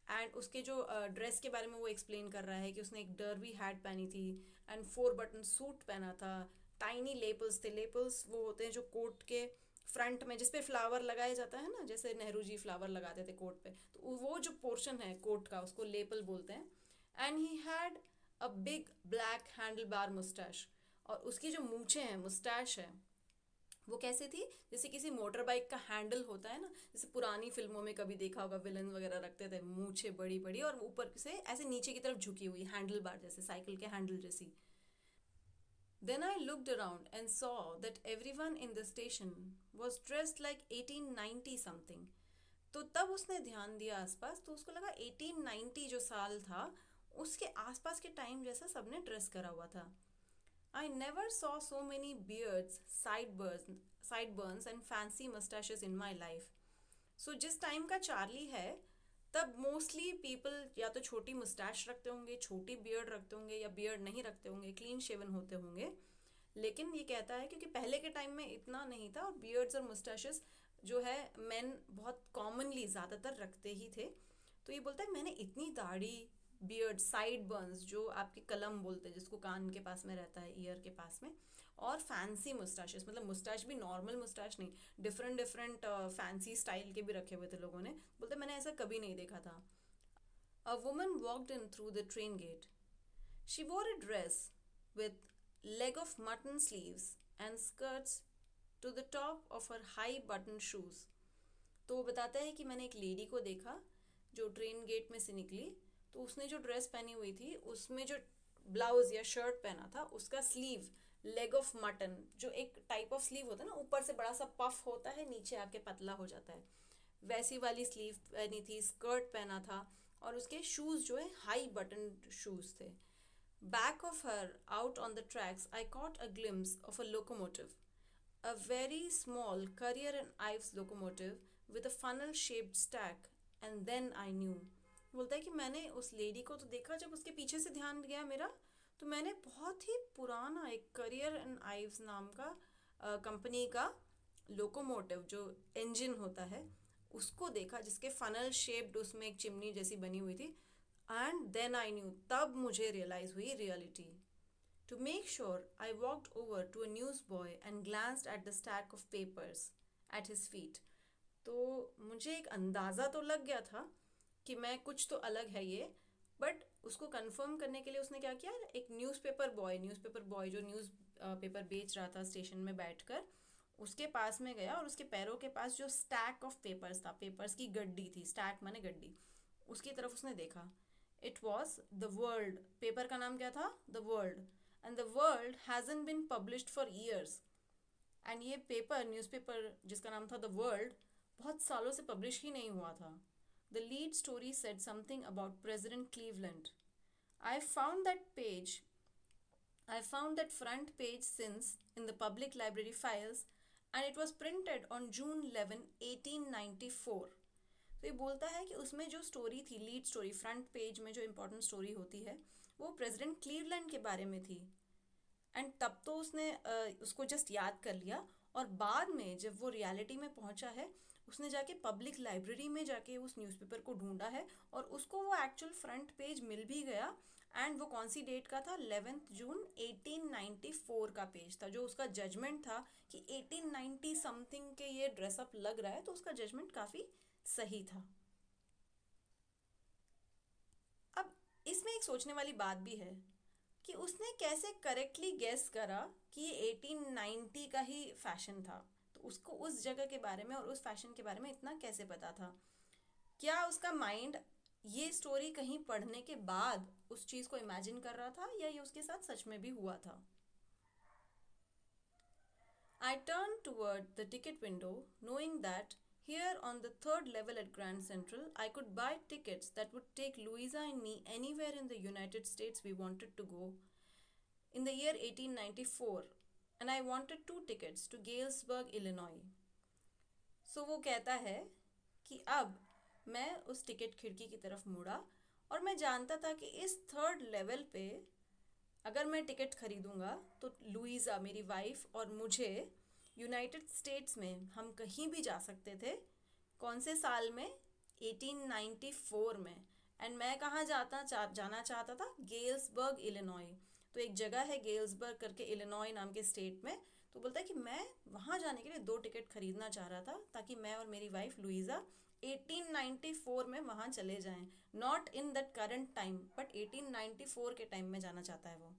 And उसके जो ड्रेस के बारे में वो एक्सप्लेन कर रहा है कि उसने एक डर्बी हैट पहनी थी, एंड 4 बटन सूट पहना था, टाइनी लेपल्स थे। लेपल्स वो होते हैं जो कोट के फ्रंट में जिस पे फ्लावर लगाया जाता है ना, जैसे नेहरू जी फ्लावर लगाते थे कोट पे, तो वो जो पोर्शन है कोट का उसको लेपल बोलते हैं। And he had a big black handle bar Moustache, और उसकी जो मूछें हैं, मुस्टैश है, वो कैसे थी, जैसे किसी मोटर बाइक का हैंडल होता है ना, जैसे पुरानी फिल्मों में कभी देखा होगा, विलन वगैरह रखते थे मूछें बड़ी बड़ी और ऊपर से ऐसे नीचे की तरफ झुकी हुई, हैंडल बार जैसे, साइकिल के हैंडल जैसी। Then I looked around and saw that everyone in the station was dressed like 1890 something. तो तब उसने ध्यान दिया आसपास, तो उसको लगा 1890 जो साल था उसके आसपास के टाइम जैसा सबने ड्रेस करा हुआ था। I never saw so many beards, sideburns and fancy mustaches in my life. So जिस टाइम का चार्ली है तब मोस्टली पीपल या तो छोटी मुस्टैश रखते होंगे, छोटी बियर्ड रखते होंगे, या बियर्ड नहीं रखते होंगे, क्लीन शेवन होते होंगे। लेकिन ये कहता है क्योंकि पहले के टाइम में इतना नहीं था, और बियर्ड्स और मुस्टैशेस जो है मेन बहुत कॉमनली ज़्यादातर रखते ही थे। तो ये बोलता है मैंने इतनी दाढ़ी, बियर्ड, साइड बर्न्स जो आपके कलम बोलते हैं जिसको कान के पास में रहता है, ईयर के पास में, और फैंसी मुस्टैशेस, मतलब मुस्टैश भी नॉर्मल मुस्टैश नहीं, डिफरेंट डिफरेंट फैंसी स्टाइल के भी रखे हुए थे लोगों ने, बोलते मैंने ऐसा कभी नहीं देखा था। A woman walked in through the train gate. She wore a dress with leg of mutton sleeves and skirts to the top of her high button shoes. तो वो बताता है कि मैंने एक लेडी को देखा जो ट्रेन गेट में से निकली, तो उसने जो ड्रेस पहनी हुई थी उसमें जो ब्लाउज या शर्ट पहना था उसका स्लीव लेग ऑफ मटन, जो एक टाइप ऑफ स्लीव होता है ना, ऊपर से बड़ा सा पफ होता है, नीचे आके पतला हो जाता है, वैसी वाली स्लीव पहनी थी, स्कर्ट पहना था, और उसके शूज़ जो है हाई बटन शूज़ थे। Back of her out on the tracks I caught a glimpse of a locomotive, a very small Currier and Ives locomotive with a funnel shaped stack, and then I knew. बोलता है कि मैंने उस lady को तो देखा, जब उसके पीछे से ध्यान गया मेरा, तो मैंने बहुत ही पुराना एक करियर एंड आइव्स नाम का कंपनी का लोकोमोटिव जो इंजन होता है उसको देखा, जिसके फनल शेप्ड उसमें एक चिमनी जैसी बनी हुई थी। एंड देन आई न्यू, तब मुझे रियलाइज हुई reality. To make sure, I walked over to a newsboy and glanced at the stack of papers at his feet. तो मुझे एक अंदाज़ा तो लग गया था कि मैं कुछ तो अलग है ये, बट उसको कंफर्म करने के लिए उसने क्या किया, एक न्यूज़पेपर बॉय जो न्यूज़ पेपर बेच रहा था स्टेशन में बैठकर, उसके पास में गया और उसके पैरों के पास जो स्टैक ऑफ पेपर्स था, पेपर्स की गड्डी थी, स्टैक माने गड्डी, उसकी तरफ उसने देखा। It was the world, paper का नाम क्या था, the world, and the world hasn't been published for years. And ये पेपर, न्यूज़पेपर जिसका नाम था द वर्ल्ड, बहुत सालों से पब्लिश ही नहीं हुआ था। The lead story said something about president Cleveland. I found that page I found that front page since in the public library files, and it was printed on June 11, 1894. तो ये बोलता है कि उसमें जो स्टोरी थी, लीड स्टोरी, फ्रंट पेज में जो इम्पोर्टेंट स्टोरी होती है वो प्रेसिडेंट क्लीवलैंड के बारे में थी। एंड तब तो उसने उसको जस्ट याद कर लिया, और बाद में जब वो रियलिटी में पहुंचा है उसने जाके पब्लिक लाइब्रेरी में जाके उस न्यूज़पेपर को ढूंढा है, और उसको वो एक्चुअल फ्रंट पेज मिल भी गया। एंड वो कौन सी डेट का था, 11 जून 1894 का पेज था, जो उसका जजमेंट था कि 1890 समथिंग के ये ड्रेसअप लग रहा है, तो उसका जजमेंट काफ़ी सही था। अब इसमें एक सोचने वाली बात भी है कि उसने कैसे करेक्टली गेस करा कि ये 1890 का ही फैशन था, तो उसको उस जगह के बारे में और उस फैशन के बारे में इतना कैसे पता था। क्या उसका माइंड ये स्टोरी कहीं पढ़ने के बाद उस चीज़ को इमेजिन कर रहा था, या ये उसके साथ सच में भी हुआ था। I turned toward the ticket window, knowing that here on the third level at Grand Central, I could buy tickets that would take Louisa and me anywhere in the United States we wanted to go in the year 1894. and I wanted 2 tickets to Galesburg, Illinois. सो वो कहता है कि अब मैं उस ticket खिड़की की तरफ मुड़ा और मैं जानता था कि इस 3rd लेवल पे अगर मैं टिकट खरीदूंगा तो लुइसा मेरी वाइफ और मुझे यूनाइटेड स्टेट्स में हम कहीं भी जा सकते थे। कौन से साल में? 1894 में। एंड मैं कहाँ जाना चाहता था? Galesburg, Illinois. तो एक जगह है गेल्सबर्ग करके इलिनॉय नाम के स्टेट में। तो बोलता है कि मैं वहाँ जाने के लिए 2 टिकट खरीदना चाह रहा था ताकि मैं और मेरी वाइफ लुइसा 1894 में वहाँ चले जाएं। Not in that current time but 1894 के टाइम में जाना चाहता है वो।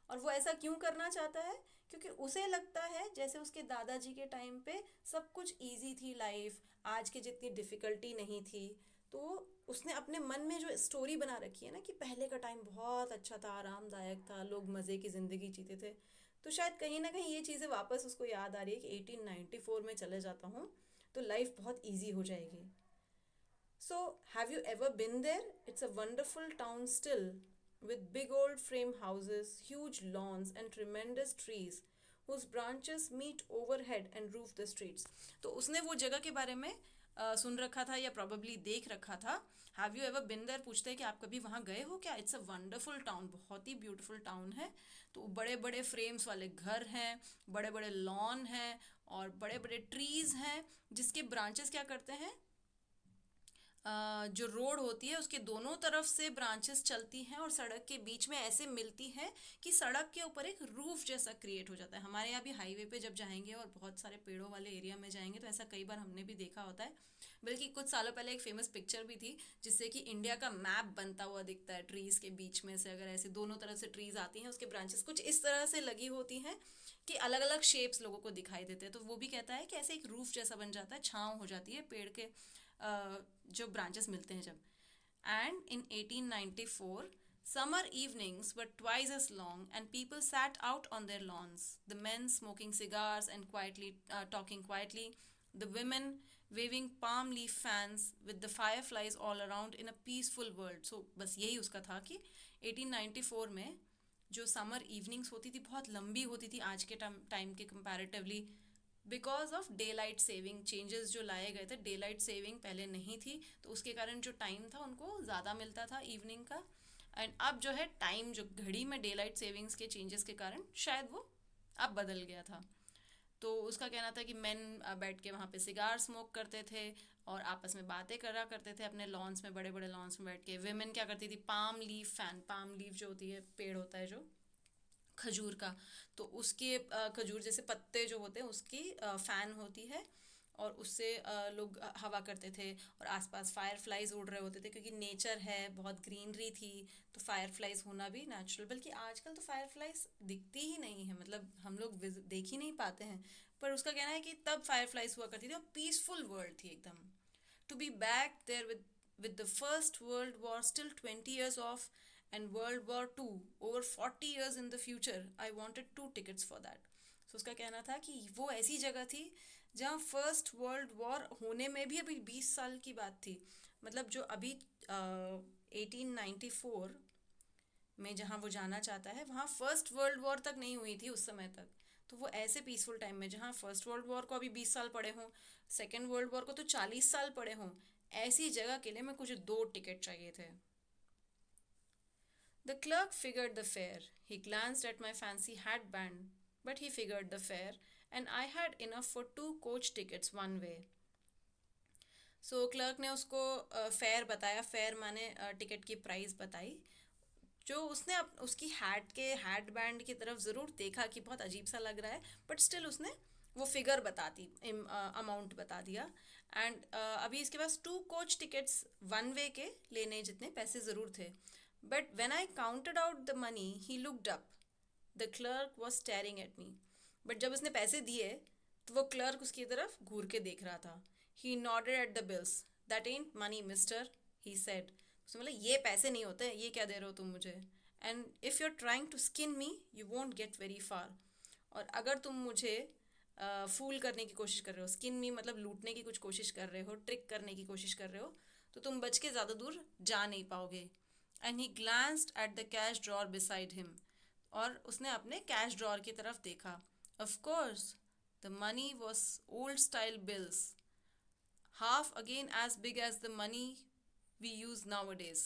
और वो ऐसा क्यों करना चाहता है? क्योंकि उसे लगता है जैसे उसके दादाजी के टाइम पे सब कुछ इजी थी लाइफ, आज की जितनी डिफ़िकल्टी नहीं थी। तो उसने अपने मन में जो स्टोरी बना रखी है ना कि पहले का टाइम बहुत अच्छा था, आरामदायक था, लोग मज़े की ज़िंदगी जीते थे। तो शायद कहीं ना कहीं ये चीज़ें वापस उसको याद आ रही है कि 1894 में चले जाता हूँ तो लाइफ बहुत ईजी हो जाएगी। So, have you ever been there? It's a wonderful town still, with big old frame houses, huge lawns, and tremendous trees whose branches meet overhead and roof the streets. तो उसने वो जगह के बारे में सुन रखा था या प्रॉबेबली देख रखा था। Have you ever been there पूछते हैं कि आप कभी वहाँ गए हो क्या? इट्स अ वंडरफुल टाउन, बहुत ही ब्यूटीफुल टाउन है। तो बड़े बड़े फ्रेम्स वाले घर हैं, बड़े बड़े लॉन हैं और बड़े बड़े ट्रीज हैं जिसके ब्रांचेस क्या करते हैं, जो रोड होती है उसके दोनों तरफ से ब्रांचेस चलती हैं और सड़क के बीच में ऐसे मिलती हैं कि सड़क के ऊपर एक रूफ जैसा क्रिएट हो जाता है। हमारे यहाँ भी हाईवे पे जब जाएंगे और बहुत सारे पेड़ों वाले एरिया में जाएंगे तो ऐसा कई बार हमने भी देखा होता है। बल्कि कुछ सालों पहले एक फेमस पिक्चर भी थी जिससे कि इंडिया का मैप बनता हुआ दिखता है ट्रीज के बीच में से। अगर ऐसे दोनों तरफ से ट्रीज आती हैं, उसके ब्रांचेस कुछ इस तरह से लगी होती हैं कि अलग अलग शेप्स लोगों को दिखाई देते हैं। तो वो भी कहता है कि ऐसे एक रूफ जैसा बन जाता है, छांव हो जाती है पेड़ के जो ब्रांचेस मिलते हैं जब। And in 1894 summer evenings were twice as long and people sat out on their lawns, the men smoking cigars and quietly talking quietly, the women waving palm leaf fans with the fireflies all around in a peaceful world. So बस यही उसका था कि 1894 में जो summer evenings होती थी बहुत लंबी होती थी आज के टाइम के comparatively, because of day light saving changes जो लाए गए थे। डे लाइट सेविंग पहले नहीं थी तो उसके कारण जो टाइम था उनको ज़्यादा मिलता था इवनिंग का। एंड अब जो है टाइम जो घड़ी में डे लाइट सेविंग्स के चेंजेस के कारण शायद वो अब बदल गया था। तो उसका कहना था कि मेन बैठ के वहाँ पे सिगार स्मोक करते थे और आपस में बातें करा करते थे अपने लॉन्स में, बड़े बड़े लॉन्स में बैठ के। विमेन क्या करती थी? Palm leaf fan, palm leaf जो होती है पेड़ होता है जो खजूर का, तो उसके खजूर जैसे पत्ते जो होते हैं उसकी फैन होती है और उससे लोग हवा करते थे। और आसपास फायर फ्लाइज उड़ रहे होते थे क्योंकि नेचर है, बहुत ग्रीनरी थी तो फायर फ्लाइज होना भी नेचुरल। बल्कि आजकल तो फायर फ्लाइज दिखती ही नहीं है, मतलब हम लोग देख ही नहीं पाते हैं। पर उसका कहना है कि तब फायर फ्लाइज हुआ करती थी और पीसफुल वर्ल्ड थी एकदम। To be back there with the First World War still 20 years off and World War II over 40 years in the future, I wanted 2 tickets for that. So उसका कहना था कि वो ऐसी जगह थी जहाँ फर्स्ट वर्ल्ड वॉर होने में भी अभी 20 साल की बात थी। मतलब जो अभी 1894 में जहाँ वो जाना चाहता है वहाँ फर्स्ट वर्ल्ड वॉर तक नहीं हुई थी उस समय तक। तो वो ऐसे पीसफुल टाइम में जहाँ फर्स्ट वर्ल्ड वॉर को अभी 20 साल पड़े हों, सेकेंड वर्ल्ड वॉर को तो 40 साल पड़े हों, ऐसी जगह के लिए मैं कुछ 2 टिकट चाहिए थे। The clerk figured the fare. He glanced at my fancy hat band, but he figured the fare, and I had enough for 2 coach tickets one way. So clerk ने उसको फेयर बताया, फेयर माने ticket की price बताई। जो उसने उसकी hat band की तरफ ज़रूर देखा कि बहुत अजीब सा लग रहा है, बट स्टिल उसने वो फिगर बता दी, अमाउंट बता दिया। एंड अभी इसके पास 2 कोच टिकट्स वन वे के लेने जितने पैसे ज़रूर थे। But when I counted out the money he looked up, the clerk was staring at me. But जब उसने पैसे दिए तो वो क्लर्क उसकी तरफ घूर के देख रहा था। He nodded at the bills. That ain't money mister, he said. उसने बोला ये पैसे नहीं होते, ये क्या दे रहे हो तुम मुझे? And if you are trying to skin me you won't get very far. और अगर तुम मुझे फूल करने की कोशिश कर रहे हो, स्किन मी मतलब लूटने की कुछ कोशिश कर रहे हो, ट्रिक करने की कोशिश कर रहे हो, तो तुम बच के ज़्यादा दूर जा नहीं पाओगे। And he glanced at the cash drawer beside him. और उसने अपने कैश ड्रॉर की तरफ देखा। Of course, the money was old style bills, half again as big as the money we use nowadays.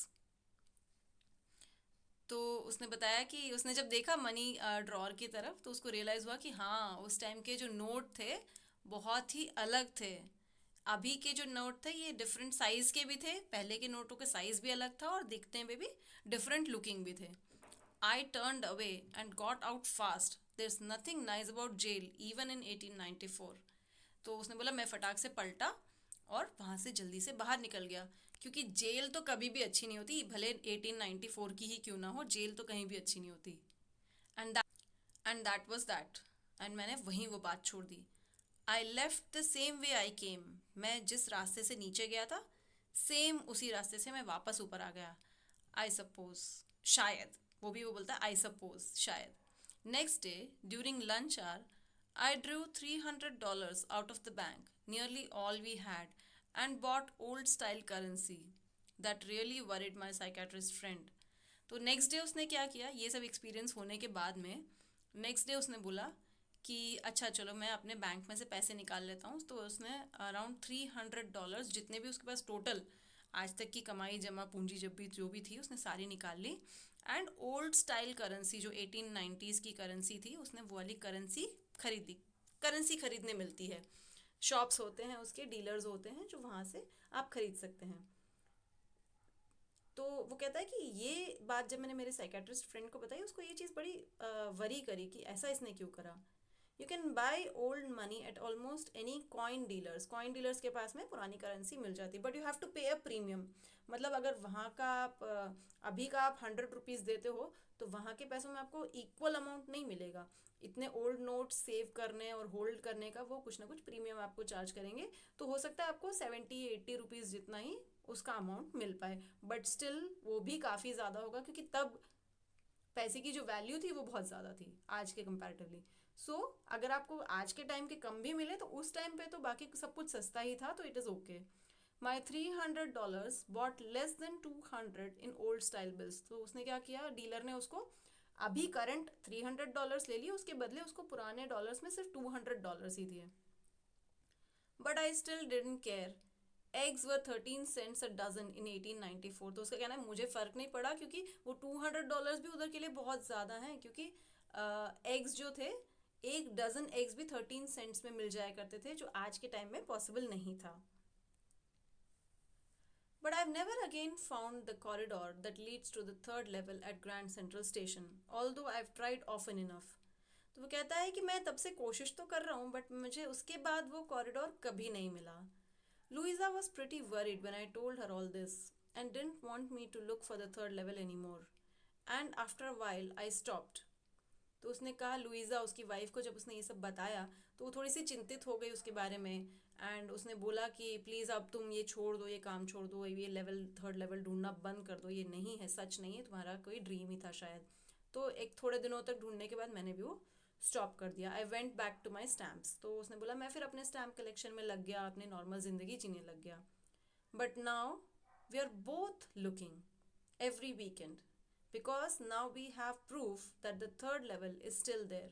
तो उसने बताया कि उसने जब देखा मनी ड्रॉर की तरफ तो उसको रियलाइज़ हुआ कि हाँ, उस टाइम के जो नोट थे बहुत ही अलग थे। अभी के जो नोट थे ये डिफरेंट साइज़ के भी थे, पहले के नोटों का साइज़ भी अलग था और दिखने में भी डिफरेंट लुकिंग भी थे। I turned away and got out fast. There's nothing nice about jail even in 1894. तो उसने बोला मैं फटाक से पलटा और वहाँ से जल्दी से बाहर निकल गया, क्योंकि जेल तो कभी भी अच्छी नहीं होती, भले 1894 की ही क्यों ना हो, जेल तो कहीं भी अच्छी नहीं होती। And that was that. And मैंने वहीं वो बात छोड़ दी। I left the same way I came. मैं जिस रास्ते से नीचे गया था सेम उसी रास्ते से मैं वापस ऊपर आ गया। आई सपोज, शायद, वो बोलता है आई सपोज, शायद। Next day during lunch hour I drew $300 out of the bank, nearly all we had, and bought old style currency that really worried my psychiatrist friend. तो नेक्स्ट डे उसने क्या किया, ये सब एक्सपीरियंस होने के बाद में नेक्स्ट डे उसने बोला कि अच्छा चलो मैं अपने बैंक में से पैसे निकाल लेता हूँ। तो उसने अराउंड $300, जितने भी उसके पास टोटल आज तक की कमाई जमा पूंजी जब भी जो भी थी उसने सारी निकाल ली। एंड ओल्ड स्टाइल करेंसी जो 1890s की करेंसी थी उसने वो वाली करेंसी खरीदी। करेंसी खरीदने मिलती है, शॉप्स होते हैं उसके, डीलर्स होते हैं जो वहाँ से आप खरीद सकते हैं। तो वो कहता है कि ये बात जब मैंने मेरे साइकेट्रिस्ट फ्रेंड को बताई उसको ये चीज़ बड़ी वरी करी कि ऐसा इसने क्यों करा। You can buy old money at almost any coin dealers के पास में पुरानी करेंसी मिल जाती है, बट यू हैव टू पे अ प्रीमियम। मतलब अगर वहाँ का आप अभी का आप ₹100 देते हो तो वहाँ के पैसों में आपको इक्वल अमाउंट नहीं मिलेगा। इतने ओल्ड नोट सेव करने और होल्ड करने का वो कुछ ना कुछ प्रीमियम आपको चार्ज करेंगे। तो हो सकता है आपको ₹70-80 जितना ही उसका अमाउंट मिल पाए, बट स्टिल वो भी काफ़ी ज़्यादा होगा, क्योंकि तब पैसे की जो वैल्यू थी वो बहुत ज़्यादा थी आज के कंपैरेटिवली। सो अगर आपको आज के टाइम के कम भी मिले तो उस टाइम पे तो बाकी सब कुछ सस्ता ही था, तो it is okay. My $300 bought less than 200 in old style bills. तो उसने क्या किया, डीलर ने उसको अभी करंट $300 ले लिए, उसके बदले उसको पुराने डॉलर्स में सिर्फ $200 ही दिए। But I still didn't care. Eggs were 13 cents a dozen in 1894। तो उसका कहना है मुझे फ़र्क नहीं पड़ा, क्योंकि वो $200 भी उधर के लिए बहुत ज़्यादा हैं, क्योंकि एग्स जो थे, एक डजन एग्स भी 13 cents में मिल जाया करते थे, जो आज के टाइम में पॉसिबल नहीं था। But I've never again found the corridor that leads to the third level at Grand Central Station, although I've tried often enough. तो वो कहता है कि मैं तब से कोशिश तो कर रहा हूँ बट मुझे उसके बाद वो कॉरिडोर कभी नहीं मिला। Louisa was pretty worried when I told her all this and didn't want me to look for the third level anymore. And after a while I stopped. तो उसने कहा, लुइज़ा उसकी वाइफ को जब उसने ये सब बताया तो वो थोड़ी सी चिंतित हो गई उसके बारे में। एंड उसने बोला कि प्लीज़ अब तुम ये छोड़ दो, ये काम छोड़ दो, ये लेवल थर्ड लेवल ढूंढना बंद कर दो, ये नहीं है, सच नहीं है, तुम्हारा कोई ड्रीम ही था शायद। तो एक थोड़े दिनों तक ढूंढने के बाद मैंने भी वो स्टॉप कर दिया। I went back to my stamps. तो उसने बोला मैं फिर अपने स्टैम्प कलेक्शन में लग गया, अपनी नॉर्मल ज़िंदगी जीने लग गया। But now we are both looking every weekend because now we have proof that the third level is still there.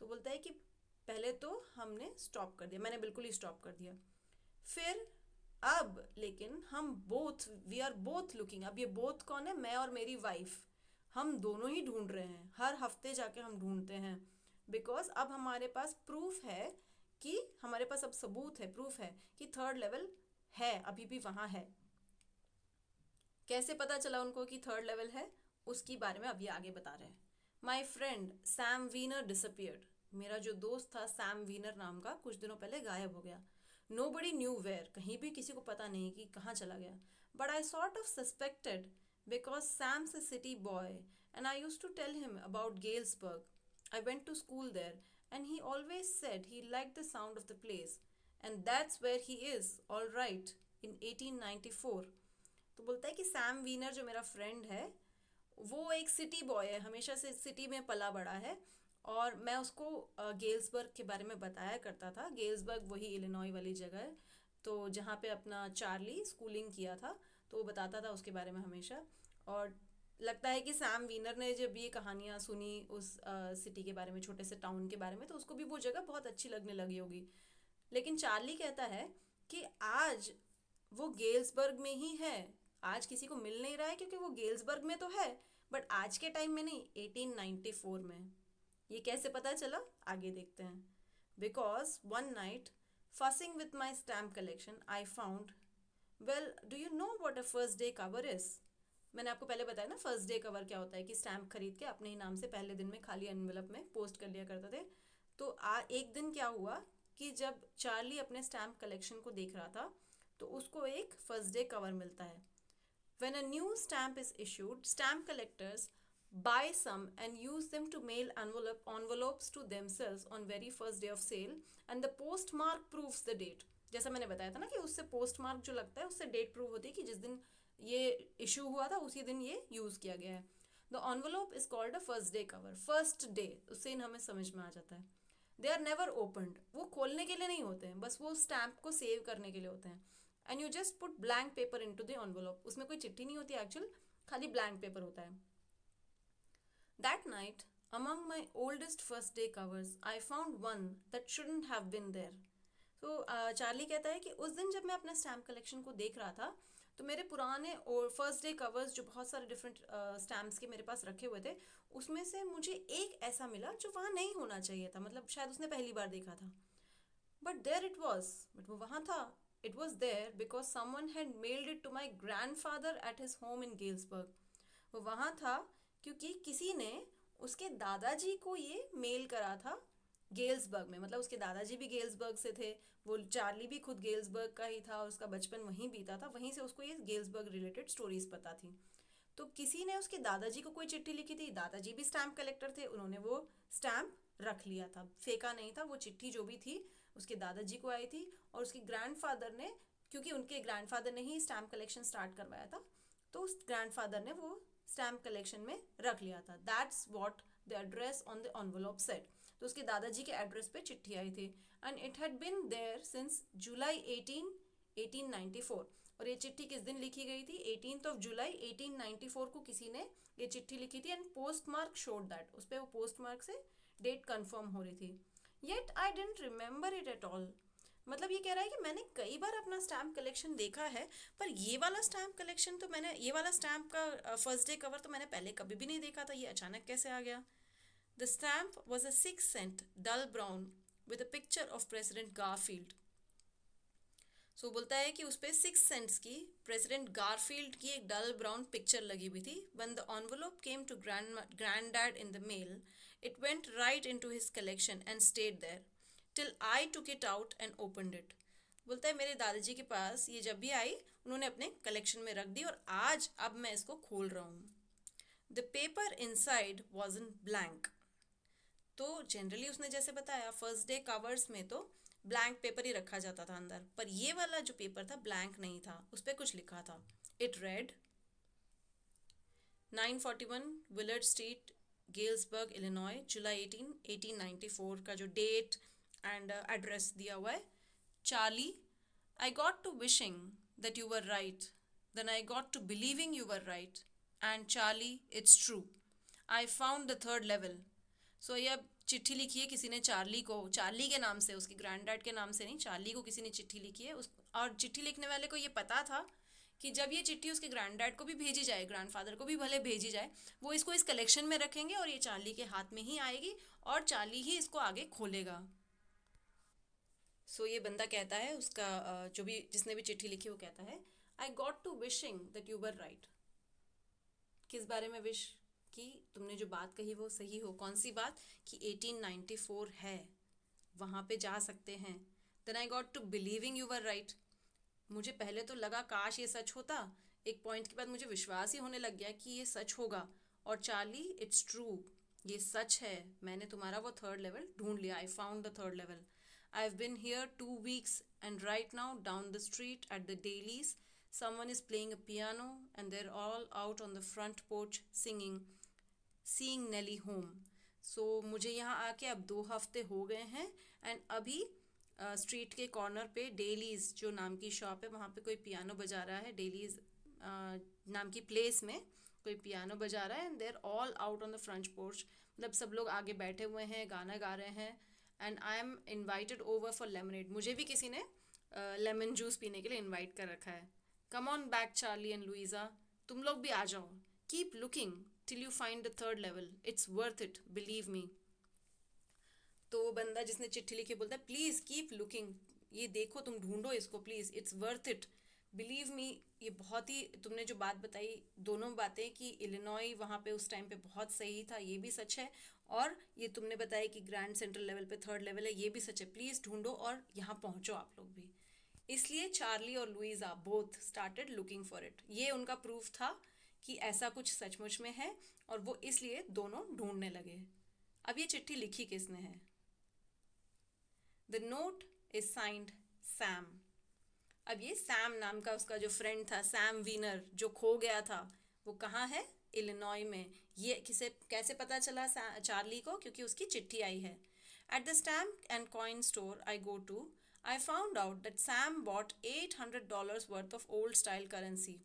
तो बोलता है कि पहले तो हमने स्टॉप कर दिया, मैंने बिल्कुल ही स्टॉप कर दिया, फिर अब लेकिन हम both we are both looking. अब ये बोथ कौन है, मैं और मेरी वाइफ, हम दोनों ही ढूंढ रहे हैं, हर हफ्ते जाके हम ढूंढते हैं। बिकॉज अब हमारे पास प्रूफ है कि हमारे पास अब सबूत है, प्रूफ है कि थर्ड लेवल है, अभी भी वहाँ है। कैसे पता चला उनको कि थर्ड लेवल है, उसकी बारे में अब ये आगे बता रहे हैं। My friend Sam Weiner disappeared. मेरा जो दोस्त था सैम वीनर नाम का, कुछ दिनों पहले गायब हो गया। नो बडी न्यू वेयर, कहीं भी किसी को पता नहीं कि कहाँ चला गया। But I sort of suspected because Sam's a city boy and I use to tell him about Galesburg. I went to school there and he always said he liked the sound of the place, and that's where he is, all right, in 1894. तो बोलता है कि Sam Wiener जो मेरा friend है वो एक city boy है, हमेशा से सिटी में पला बड़ा है, और मैं उसको गेल्सबर्ग के बारे में बताया करता था। गेल्सबर्ग वही इलिनॉय वाली जगह है, तो जहाँ पे अपना चार्ली स्कूलिंग किया था, तो वो बताता था उसके बारे में हमेशा। और लगता है कि सैम वीनर ने जब ये कहानियाँ सुनी उस सिटी के बारे में, छोटे से टाउन के बारे में, तो उसको भी वो जगह बहुत अच्छी लगने लगी होगी। लेकिन चार्ली कहता है कि आज वो गेल्सबर्ग में ही है। आज किसी को मिल नहीं रहा है क्योंकि वो गेल्सबर्ग में तो है, बट आज के टाइम में नहीं, 1894 में। ये कैसे पता चला, आगे देखते हैं। Because one night fussing with my stamp collection, I found, well, do you know what a first day cover is? मैंने आपको पहले बताया ना फर्स्ट डे कवर क्या होता है, कि स्टैम्प खरीद के अपने ही नाम से पहले दिन में खाली एनवेलप में पोस्ट कर लिया करते थे। तो एक दिन क्या हुआ कि जब चार्ली अपने स्टैम्प कलेक्शन को देख रहा था तो उसको एक फर्स्ट डे कवर मिलता है। When a new stamp is issued, stamp collectors buy some and use them to mail envelopes to themselves on very first day of sale, and the postmark proves the date. जैसा मैंने बताया था ना कि उससे postmark जो लगता है उससे डेट प्रूव होती है कि जिस दिन ये इशू हुआ था उसी दिन ये यूज़ किया गया है। The envelope is called a first day cover. First day, उससे हमें समझ में आ जाता है। दे आर नेवर ओपनड, वो खोलने के लिए नहीं होते हैं, बस वो स्टैम्प को सेव करने के लिए होते हैं। And you just put blank paper into the envelope, उसमें कोई चिट्ठी नहीं होती एक्चुअल, खाली ब्लैंक पेपर होता है। That night among my oldest first day covers I found one that shouldn't have been there. तो चार्ली कहता है कि उस दिन जब मैं अपना स्टैम्प कलेक्शन को देख रहा था तो मेरे पुराने और फर्स्ट डे कवर्स जो बहुत सारे डिफरेंट स्टैम्प्स के मेरे पास रखे हुए थे, उसमें से मुझे एक ऐसा मिला जो वहाँ नहीं होना चाहिए था, मतलब शायद उसने पहली बार देखा था। But there it was, but वो वहाँ था। It was there because someone had mailed it to my grandfather at his home in Galesburg. वो वहाँ था क्योंकि किसी ने उसके दादाजी को ये मेल करा था गेल्सबर्ग में, मतलब उसके दादाजी भी गेल्सबर्ग से थे, वो चार्ली भी खुद गेल्सबर्ग का ही था और उसका बचपन वहीं बीता था, वहीं से उसको ये गेल्सबर्ग रिलेटेड स्टोरीज पता थी। तो किसी ने उसके दादाजी को कोई चिट्ठी लिखी थी, दादाजी भी स्टैम्प कलेक्टर थे, उन्होंने वो स्टैम्प रख लिया था, फेंका नहीं था। वो चिट्ठी जो भी थी उसके दादाजी को आई थी और उसके ग्रैंडफादर ने, क्योंकि उनके ग्रैंडफादर ने ही स्टैम्प कलेक्शन स्टार्ट करवाया था, तो उस ग्रैंडफादर ने वो स्टैम्प कलेक्शन में रख लिया था। That's what the address on the envelope said. तो उसके दादाजी के एड्रेस पे चिट्ठी आई थी and it had been there since July 1894। और ये चिट्ठी किस दिन लिखी गई थी, 18 जुलाई 1894 को किसी ने ये चिट्ठी लिखी थी and post mark showed that, उस पर वो पोस्ट मार्क से डेट कंफर्म हो रही थी। Yet I didn't remember it at all. मतलब ये कह रहा है कि मैंने कई बार अपना स्टैम्प कलेक्शन देखा है, पर ये वाला स्टैम्प कलेक्शन तो मैंने, ये वाला स्टैम्प का फर्स्ट डे कवर तो मैंने पहले कभी भी नहीं देखा था, ये अचानक कैसे आ गया। The stamp was a 6 cent dull brown with a picture of President Garfield. So बोलता है कि उस पर 6 cents की प्रेसिडेंट गारफील्ड की एक डल ब्राउन पिक्चर लगी हुई थी। When the envelope came to granddad in the mail, it went right into his collection and stayed there till I took it out and opened it. बोलता है मेरे दादाजी के पास ये जब भी आई उन्होंने अपने कलेक्शन में रख दी और आज अब मैं इसको खोल रहा हूँ। The paper inside वॉजन blank. तो जनरली उसने जैसे बताया फर्स्ट डे कवर्स में तो ब्लैंक पेपर ही रखा जाता था अंदर, पर ये वाला जो पेपर था ब्लैंक नहीं था, उस पर कुछ लिखा था। It read 941 Willard Street, Galesburg, Illinois, July 18 1894 का जो डेट एंड एड्रेस दिया हुआ है। Charlie, I got to wishing that you were right, then I got to believing you were right, and Charlie it's true, I found the third level. So ये अब चिट्ठी लिखी है किसी ने चार्ली को, चार्ली के नाम से, उसके ग्रैंडडैड के नाम से नहीं, चार्ली को किसी ने चिट्ठी लिखी है उस, और चिट्ठी लिखने वाले को ये पता था कि जब ये चिट्ठी उसके ग्रैंडडैड को भी भेजी जाए, ग्रैंडफादर को भी भले भेजी जाए, वो इसको इस कलेक्शन में रखेंगे और ये चार्ली के हाथ में ही आएगी और चार्ली ही इसको आगे खोलेगा। सो ये बंदा कहता है, उसका जो भी जिसने भी चिट्ठी लिखी वो कहता है, I got to wishing that you were right. किस बारे में विश कि तुमने जो बात कही वो सही हो। कौन सी बात, कि 1894 है, वहाँ पे जा सकते हैं। Then I got to believing you were right. मुझे पहले तो लगा काश ये सच होता, एक पॉइंट के बाद मुझे विश्वास ही होने लग गया कि ये सच होगा। और चार्ली इट्स ट्रू, ये सच है, मैंने तुम्हारा वो थर्ड लेवल ढूंढ लिया, आई found the third level. I have been here 2 weeks and right now down the street at the dailies someone is playing a piano and they're all out on the front porch singing seeing Nelly home. सो मुझे यहाँ आके अब 2 हफ्ते हो गए हैं and अभी street के कॉर्नर पे डेलीज जो नाम की शॉप है वहाँ पे कोई पियानो बजा रहा है, डेलीज नाम की प्लेस में कोई पियानो बजा रहा है and there all out on the front porch, मतलब सब लोग आगे बैठे हुए हैं, गाना गा रहे हैं. And I am invited over for lemonade, मुझे भी किसी ने लेमन जूस पीने के लिए इन्वाइट कर रखा है. Come on back Charlie and Luisa, तुम लोग भी आ जाओ. Keep looking till you find the third level, it's worth it, believe me. तो वो बंदा जिसने चिट्ठी लिखी बोलता है प्लीज़ कीप लुकिंग, ये देखो, तुम ढूंढो इसको please, it's worth it, believe me. ये बहुत ही, तुमने जो बात बताई, दोनों बातें कि इलिनॉय वहाँ पे उस टाइम पे बहुत सही था, ये भी सच है. और ये तुमने बताया कि ग्रैंड सेंट्रल लेवल पे थर्ड लेवल है, ये भी सच है. प्लीज़ ढूंढो और यहाँ पहुँचो आप लोग भी. इसलिए चार्ली और Luisa both started looking for it. ये उनका प्रूफ था कि ऐसा कुछ सचमुच में है, और वो इसलिए दोनों ढूंढने लगे. अब ये चिट्ठी लिखी किसने है? The note is signed Sam. अब ये सैम नाम का उसका जो फ्रेंड था, सैम वीनर, जो खो गया था, वो कहाँ है? इलिनॉय में. ये किसे कैसे पता चला चार्ली को? क्योंकि उसकी चिट्ठी आई है. At the stamp and coin store I go to, I found out that Sam bought $800 worth of old style currency.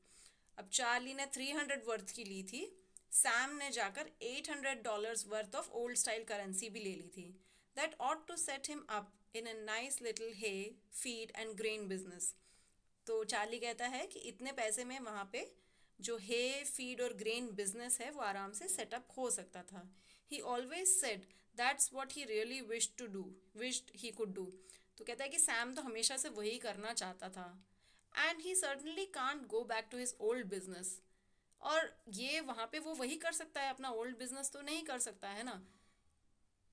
अब चार्ली ने 300 वर्थ की ली थी, सैम ने जाकर $800 worth of old style currency भी ले ली थी. That ought to set him up in a nice little hay feed and grain business. तो चार्ली कहता है कि इतने पैसे में वहाँ पे जो हे फीड और ग्रेन बिजनेस है वो आराम से सेटअप हो सकता था. He always said that's what he really wished he could do. तो कहता है कि सैम तो हमेशा से वही करना चाहता था. And he certainly can't go back to his old business. और ये वहाँ पे वो वही कर सकता है, अपना ओल्ड बिजनेस तो नहीं कर सकता है ना.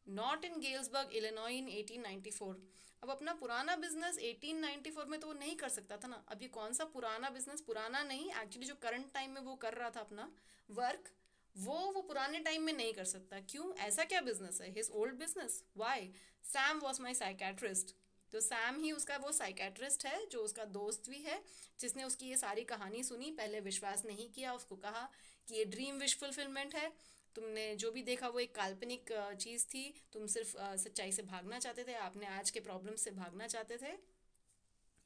नॉट इन गेल्सबर्ग इलिनॉय इन 1894. अब अपना पुराना बिजनेस 1894 में तो वो नहीं कर सकता था ना. अब ये कौन सा पुराना बिजनेस, पुराना नहीं एक्चुअली, जो करंट टाइम में वो कर रहा था अपना वर्क, वो पुराने टाइम में नहीं कर सकता. क्यों? ऐसा क्या बिजनेस है? His old business. Why? Sam was my psychiatrist. तो सैम ही उसका वो साइकेट्रिस्ट है, जो उसका दोस्त भी है, जिसने उसकी ये सारी कहानी सुनी, पहले विश्वास नहीं किया, उसको कहा कि ये ड्रीम विश फुलफिलमेंट है, तुमने जो भी देखा वो एक काल्पनिक चीज़ थी, तुम सिर्फ सच्चाई से भागना चाहते थे, आपने आज के प्रॉब्लम से भागना चाहते थे,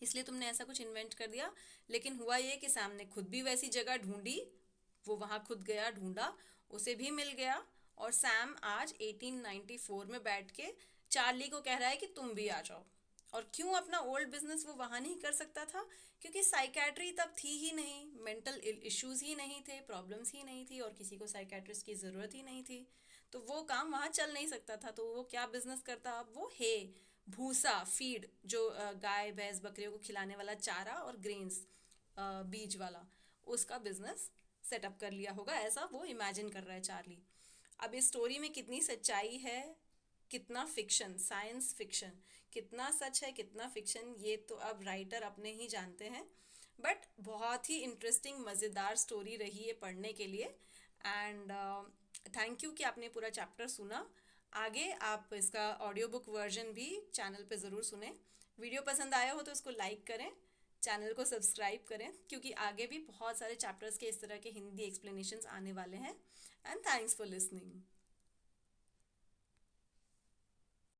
इसलिए तुमने ऐसा कुछ इन्वेंट कर दिया. लेकिन हुआ ये कि सैम ने खुद भी वैसी जगह ढूंढी, वो वहाँ खुद गया, ढूंढा, उसे भी मिल गया. और सैम आज 1894 में बैठ के चार्ली को कह रहा है कि तुम भी आ जाओ. और क्यों अपना ओल्ड बिजनेस वो वहाँ नहीं कर सकता था? क्योंकि साइकेट्री तब थी ही नहीं, मेंटल इश्यूज ही नहीं थे, प्रॉब्लम्स ही नहीं थी, और किसी को साइकेट्रिस्ट की ज़रूरत ही नहीं थी. तो वो काम वहाँ चल नहीं सकता था. तो वो क्या बिजनेस करता? अब वो हे, भूसा, फीड, जो गाय भैंस बकरियों को खिलाने वाला चारा, और ग्रेन्स, बीज वाला, उसका बिजनेस सेटअप कर लिया होगा, ऐसा वो इमेजिन कर रहा है चार्ली. अब इस स्टोरी में कितनी सच्चाई है, कितना फिक्शन, साइंस फिक्शन, कितना सच है, कितना फिक्शन, ये तो अब राइटर अपने ही जानते हैं. बट बहुत ही इंटरेस्टिंग, मज़ेदार स्टोरी रही है पढ़ने के लिए. एंड थैंक यू कि आपने पूरा चैप्टर सुना. आगे आप इसका ऑडियो बुक वर्जन भी चैनल पे ज़रूर सुने. वीडियो पसंद आया हो तो इसको लाइक करें, चैनल को सब्सक्राइब करें, क्योंकि आगे भी बहुत सारे चैप्टर्स के इस तरह के हिंदी एक्सप्लेनेशंस आने वाले हैं. And thanks for listening.